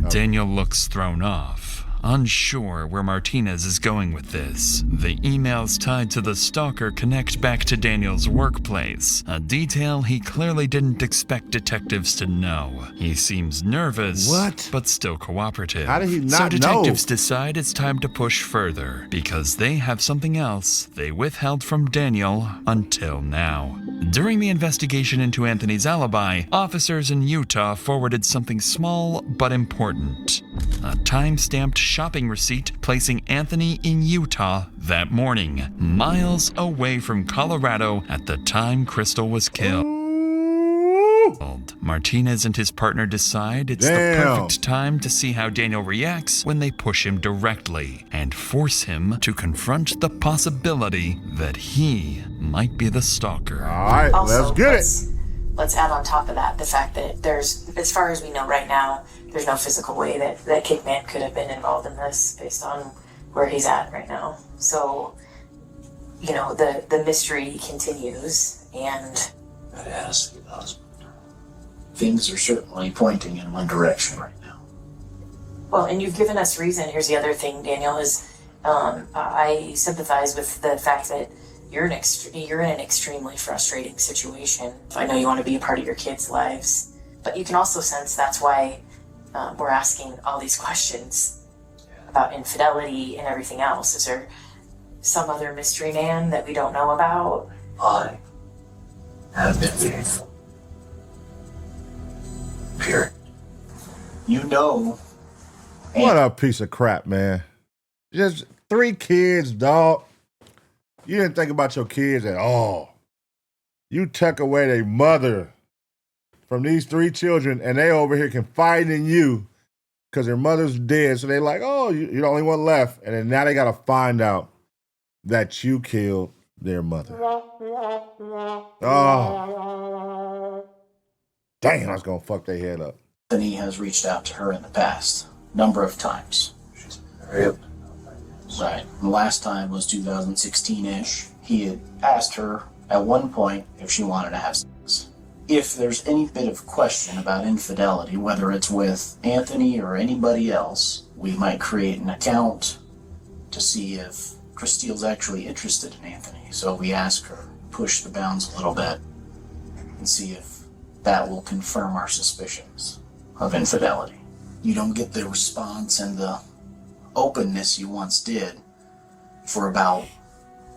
Daniel looks thrown off, unsure where Martinez is going with this. The emails tied to the stalker connect back to Daniel's workplace, a detail he clearly didn't expect detectives to know. He seems nervous, but still cooperative. How did he not So know? detectives decide it's time to push further, because they have something else they withheld from Daniel until now. During the investigation into Anthony's alibi, officers in Utah forwarded something small but important. A time-stamped shopping receipt placing Anthony in Utah that morning, miles away from Colorado at the time Kristil was killed. Martinez and his partner decide it's the perfect time to see how Daniel reacts when they push him directly and force him to confront the possibility that he might be the stalker. All right, Also, let's get it. Let's add on top of that the fact that there's, as far as we know right now, there's no physical way that Kickman could have been involved in this based on where he's at right now. So, you know, the mystery continues, and I'd ask the husband. Things are certainly pointing in one direction right now. well, and you've given us reason. Here's the other thing, Daniel, is I sympathize with the fact that you're in an extremely frustrating situation. I know you want to be a part of your kids' lives, but you can also sense that's why we're asking all these questions about infidelity and everything else. Is there some other mystery man that we don't know about? I have been faithful. Period. You know. What a piece of crap, man. Just 3 kids, dog. You didn't think about your kids at all. You took away their mother from these 3 children, and they over here confiding in you because their mother's dead. So they like, oh, you're the only one left. And then now they got to find out that you killed their mother. Oh. Damn, I was going to fuck their head up. Anthony has reached out to her in the past, number of times. She's very open. Right. The last time was 2016-ish. He had asked her at one point if she wanted to have sex. If there's any bit of question about infidelity, whether it's with Anthony or anybody else, we might create an account to see if Kristil's actually interested in Anthony. So we ask her, push the bounds a little bit, and see if that will confirm our suspicions of infidelity. You don't get the response and the openness you once did for about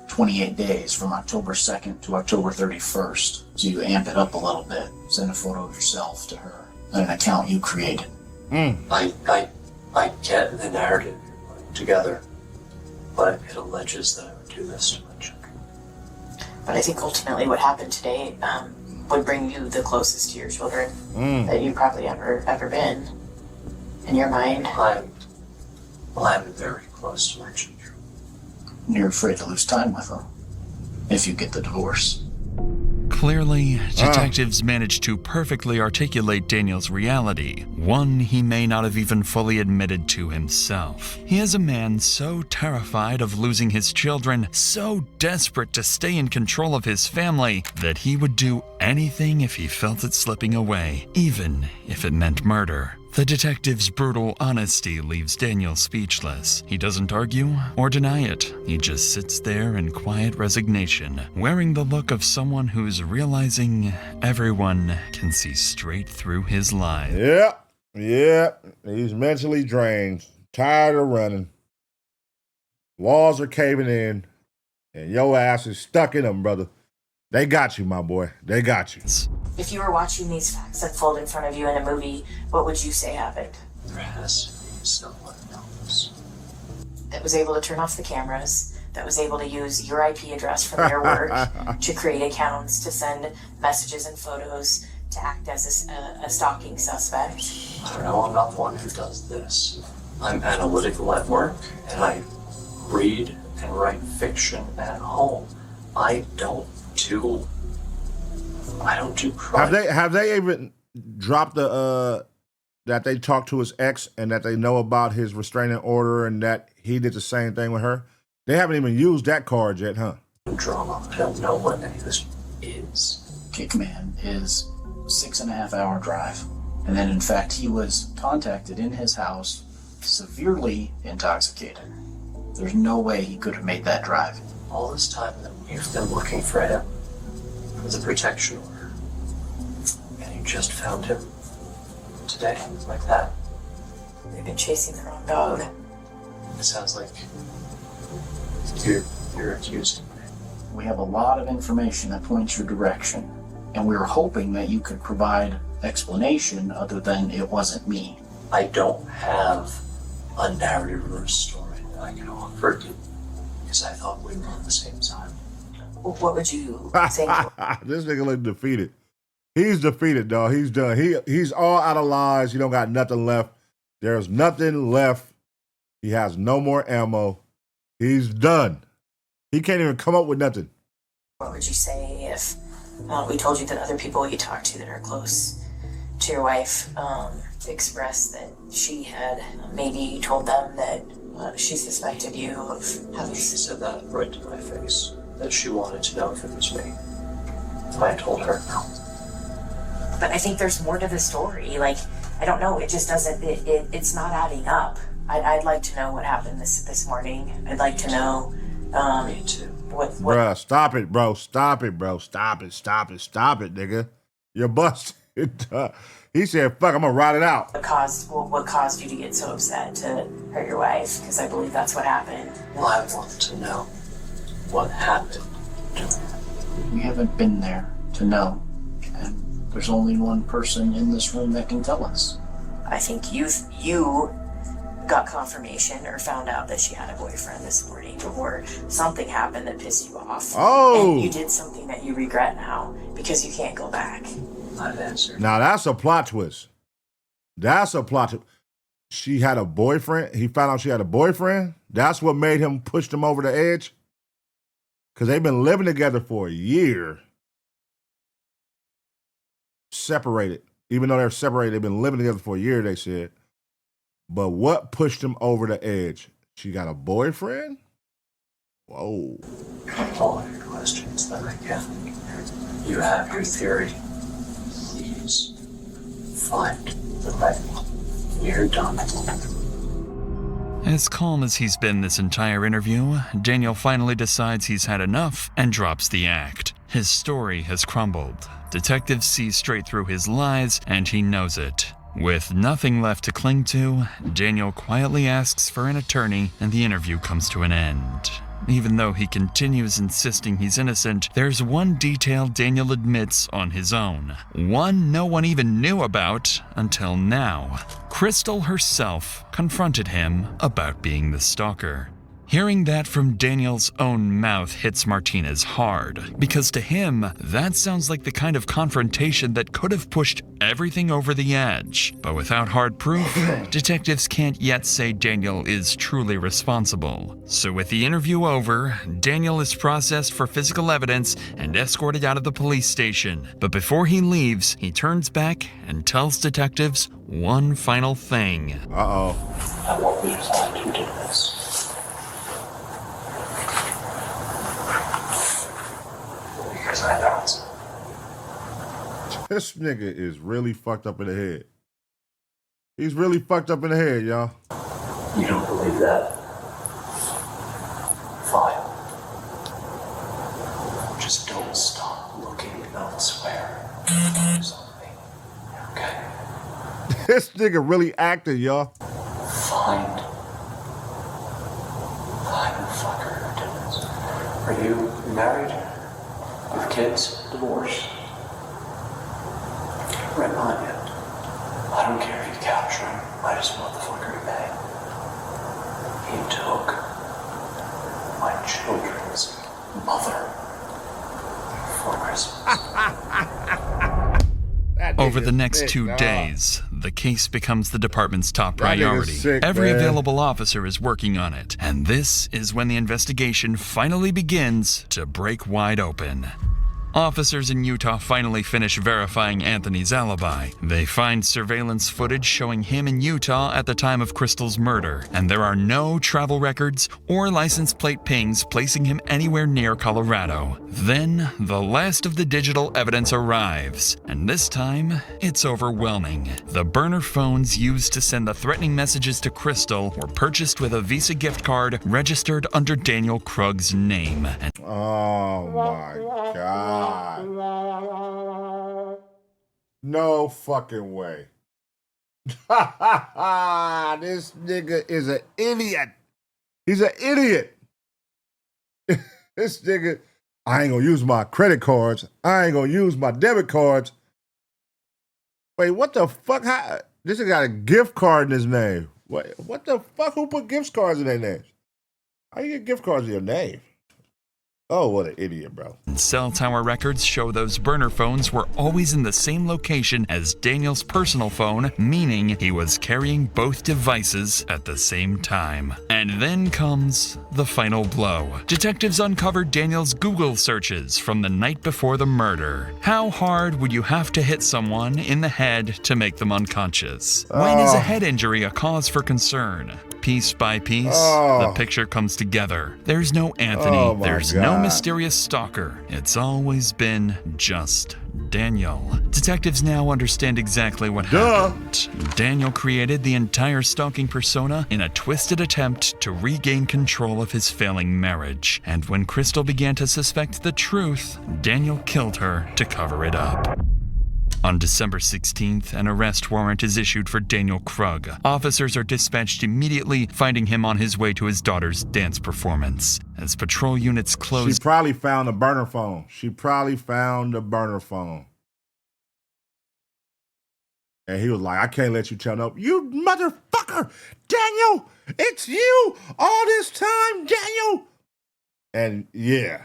28 days, from October 2nd to October 31st. So you amp it up a little bit, send a photo of yourself to her, and an account you created. I get the narrative you're putting together, but it alleges that I would do this to my children. But I think ultimately what happened today would bring you the closest to your children that you've probably ever been in your mind. I'm very close to my children. You're afraid to lose time with them if you get the divorce. Clearly, detectives managed to perfectly articulate Daniel's reality, one he may not have even fully admitted to himself. He is a man so terrified of losing his children, so desperate to stay in control of his family, that he would do anything if he felt it slipping away, even if it meant murder. The detective's brutal honesty leaves Daniel speechless. He doesn't argue or deny it. He just sits there in quiet resignation, wearing the look of someone who's realizing everyone can see straight through his lies. Yep. He's mentally drained, tired of running. Walls are caving in, and your ass is stuck in them, brother. They got you, my boy. They got you. If you were watching these facts unfold in front of you in a movie, what would you say happened? There has to be someone else that was able to turn off the cameras, that was able to use your IP address from their work to create accounts, to send messages and photos, to act as a stalking suspect. I don't know, I'm not the one who does this. I'm analytical at work, and I read and write fiction at home. I don't do crime. Have they even dropped the that they talked to his ex and that they know about his restraining order and that he did the same thing with her? They haven't even used that card yet, huh? Drama. I don't know what any of this is. Kickman is 6.5-hour drive. And then in fact he was contacted in his house severely intoxicated. There's no way he could have made that drive. All this time that we've been looking for him with a protection order, and you just found him today, like that. They've been chasing the wrong dog. It sounds like you're accusing me. We have a lot of information that points your direction, and we were hoping that you could provide explanation other than it wasn't me. I don't have a narrative or a story that I can offer you, because I thought we were on the same side. What would you say? This nigga look defeated. He's defeated, dog. He's done. He's all out of lies. He don't got nothing left. There's nothing left. He has no more ammo. He's done. He can't even come up with nothing. What would you say if we told you that other people you talk to that are close to your wife expressed that she had maybe told them that she suspected you of having... She said that right to my face, that she wanted to know if it was me. I told her no. But I think there's more to the story. Like, I don't know, it just doesn't, it's not adding up. I'd like to know what happened this morning. I'd like to know... Me too. What... Bruh, stop it, bro. Stop it, bro. Stop it, nigga. You're busted. He said, fuck, I'm gonna ride it out. What caused you to get so upset to hurt your wife? Because I believe that's what happened. Well, I want to know what happened. We haven't been there to know, and there's only one person in this room that can tell us. I think you got confirmation or found out that she had a boyfriend this morning, or something happened that pissed you off. Oh! And you did something that you regret now because you can't go back. Not an answer. Now that's a plot twist. That's a plot twist. She had a boyfriend. He found out she had a boyfriend. That's what made him push them over the edge. Because they've been living together for a year. Separated. Even though they're separated, they've been living together for a year, they said. But what pushed them over the edge? She got a boyfriend? Whoa. All of your questions that I get. You have your theory. Please find the right one. We're done. As calm as he's been this entire interview, Daniel finally decides he's had enough and drops the act. His story has crumbled. Detectives see straight through his lies, and he knows it. With nothing left to cling to, Daniel quietly asks for an attorney, and the interview comes to an end. Even though he continues insisting he's innocent, there's one detail Daniel admits on his own. One no one even knew about until now. Kristil herself confronted him about being the stalker. Hearing that from Daniel's own mouth hits Martinez hard, because to him, that sounds like the kind of confrontation that could have pushed everything over the edge. But without hard proof, detectives can't yet say Daniel is truly responsible. So with the interview over, Daniel is processed for physical evidence and escorted out of the police station. But before he leaves, he turns back and tells detectives one final thing. I won't be trying to do this. Because I don't. This nigga is really fucked up in the head. He's really fucked up in the head, y'all. You don't believe that? Fine. Just don't stop looking elsewhere. Okay? This nigga really acting, y'all. Find the fucker who did this. Are you married? With kids? Divorced? Right, not yet. I don't care if you capture him. I just want the fucker to pay. He took my children's mother for Christmas. Over the next 2 days, the case becomes the department's top priority. Sick, Every man. available officer is working on it, and this is when the investigation finally begins to break wide open. Officers in Utah finally finish verifying Anthony's alibi. They find surveillance footage showing him in Utah at the time of Kristil's murder, and there are no travel records or license plate pings placing him anywhere near Colorado. Then, the last of the digital evidence arrives, and this time, it's overwhelming. The burner phones used to send the threatening messages to Kristil were purchased with a Visa gift card registered under Daniel Krug's name. Oh my God. No fucking way. This nigga is an idiot. He's an idiot. This nigga, I ain't gonna use my credit cards. I ain't gonna use my debit cards. Wait, what the fuck? How, this nigga got a gift card in his name. What the fuck? Who put gift cards in their names? How you get gift cards in your name? Oh, what an idiot, bro. Cell tower records show those burner phones were always in the same location as Daniel's personal phone, meaning he was carrying both devices at the same time. And then comes the final blow. Detectives uncovered Daniel's Google searches from the night before the murder. How hard would you have to hit someone in the head to make them unconscious? When is a head injury a cause for concern? Piece by piece, the picture comes together. There's no Anthony, there's no mysterious stalker. It's always been just Daniel. Detectives now understand exactly what happened. Daniel created the entire stalking persona in a twisted attempt to regain control of his failing marriage. And when Kristil began to suspect the truth, Daniel killed her to cover it up. On December 16th, an arrest warrant is issued for Daniel Krug. Officers are dispatched immediately, finding him on his way to his daughter's dance performance. As patrol units close... She probably found a burner phone. And he was like, I can't let you tell no... You motherfucker! Daniel! It's you! All this time, Daniel! And yeah,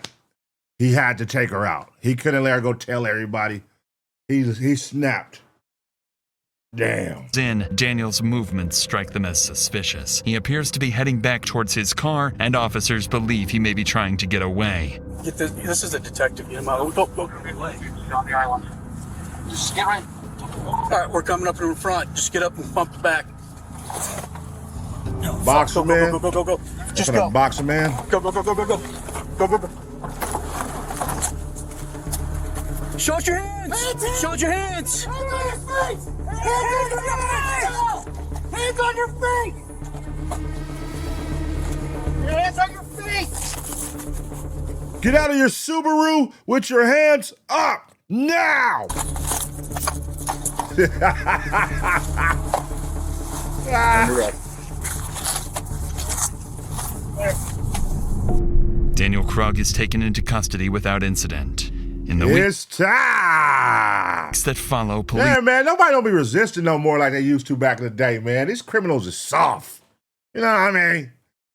he had to take her out. He couldn't let her go tell everybody. He snapped. Damn. Daniel's movements strike them as suspicious. He appears to be heading back towards his car, and officers believe he may be trying to get away. Get this. This is a detective. Get him out. Go. On the island. Just get right. All right, we're coming up in front. Just get up and pump the back. Boxer man. Go. Just go. Boxer man. Go. Go. Show us your hands. Show us your hands. Hands on your face. Hands on your face. Hands on your face. Get out of your Subaru with your hands up now. Daniel Krug is taken into custody without incident. In the it's time that follow, police. Yeah, man, nobody don't be resisting no more like they used to back in the day, man. These criminals are soft. You know what I mean?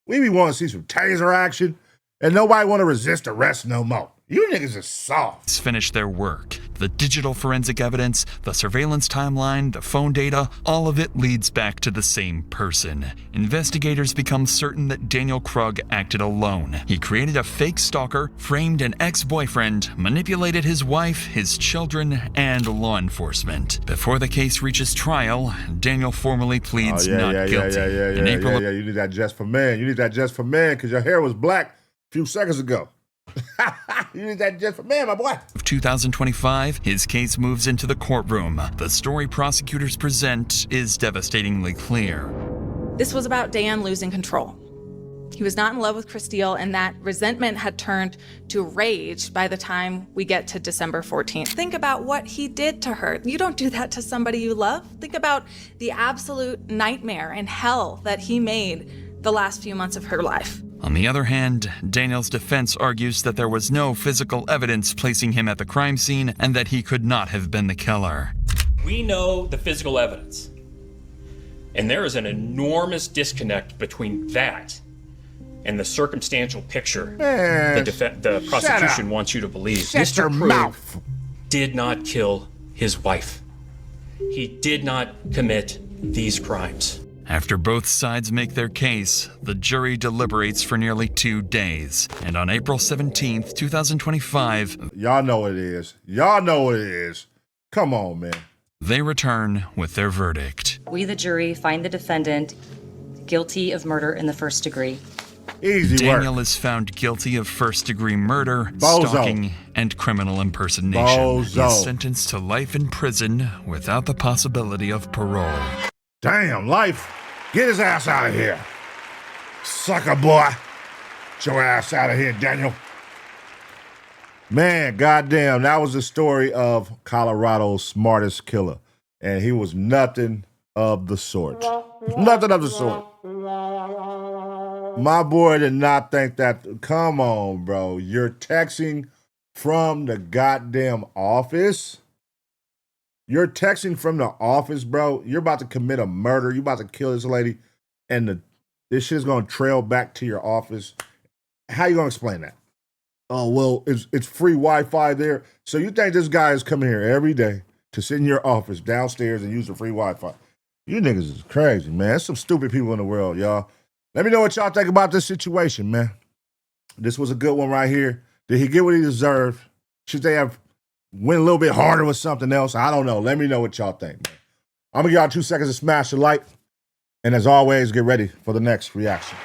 We be wanting to see some taser action, and nobody want to resist arrest no more. You niggas are soft. Finish their work. The digital forensic evidence, the surveillance timeline, the phone data, all of it leads back to the same person. Investigators become certain that Daniel Krug acted alone. He created a fake stalker, framed an ex-boyfriend, manipulated his wife, his children, and law enforcement. Before the case reaches trial, Daniel formally pleads not guilty. In April You need that just for men. You need that just for men because your hair was black a few seconds ago. You need that just for man, my boy. Of 2025, his case moves into the courtroom. The story prosecutors present is devastatingly clear. This was about Dan losing control. He was not in love with Kristil, and that resentment had turned to rage by the time we get to December 14th. Think about what he did to her. You don't do that to somebody you love. Think about the absolute nightmare and hell that he made the last few months of her life. On the other hand, Daniel's defense argues that there was no physical evidence placing him at the crime scene and that he could not have been the killer. We know the physical evidence, and there is an enormous disconnect between that and the circumstantial picture the prosecution wants you to believe. Shut your mouth. Did not kill his wife. He did not commit these crimes. After both sides make their case, the jury deliberates for nearly 2 days. And on April 17th, 2025... Y'all know what it is. Y'all know what it is. Come on, man. They return with their verdict. We, the jury, find the defendant guilty of murder in the first degree. Easy Daniel work. is found guilty of first-degree murder, Bozo. stalking, and criminal impersonation. Bozo. He is sentenced to life in prison without the possibility of parole. Damn, life. Get his ass out of here. Sucker boy. Get your ass out of here, Daniel. Man, goddamn, that was the story of Colorado's smartest killer. And he was nothing of the sort. Nothing of the sort. My boy did not think that. Come on, bro. You're texting from the goddamn office? You're texting from the office, bro. You're about to commit a murder. You're about to kill this lady, and this shit's gonna trail back to your office. How you gonna explain that? Oh, well, it's free Wi-Fi there. So you think this guy is coming here every day to sit in your office downstairs and use the free Wi-Fi? You niggas is crazy, man. There's some stupid people in the world, y'all. Let me know what y'all think about this situation, man. This was a good one right here. Did he get what he deserved? Should they have went a little bit harder with something else? I don't know. Let me know what y'all think, man. I'm going to give y'all 2 seconds to smash the like. And as always, get ready for the next reaction.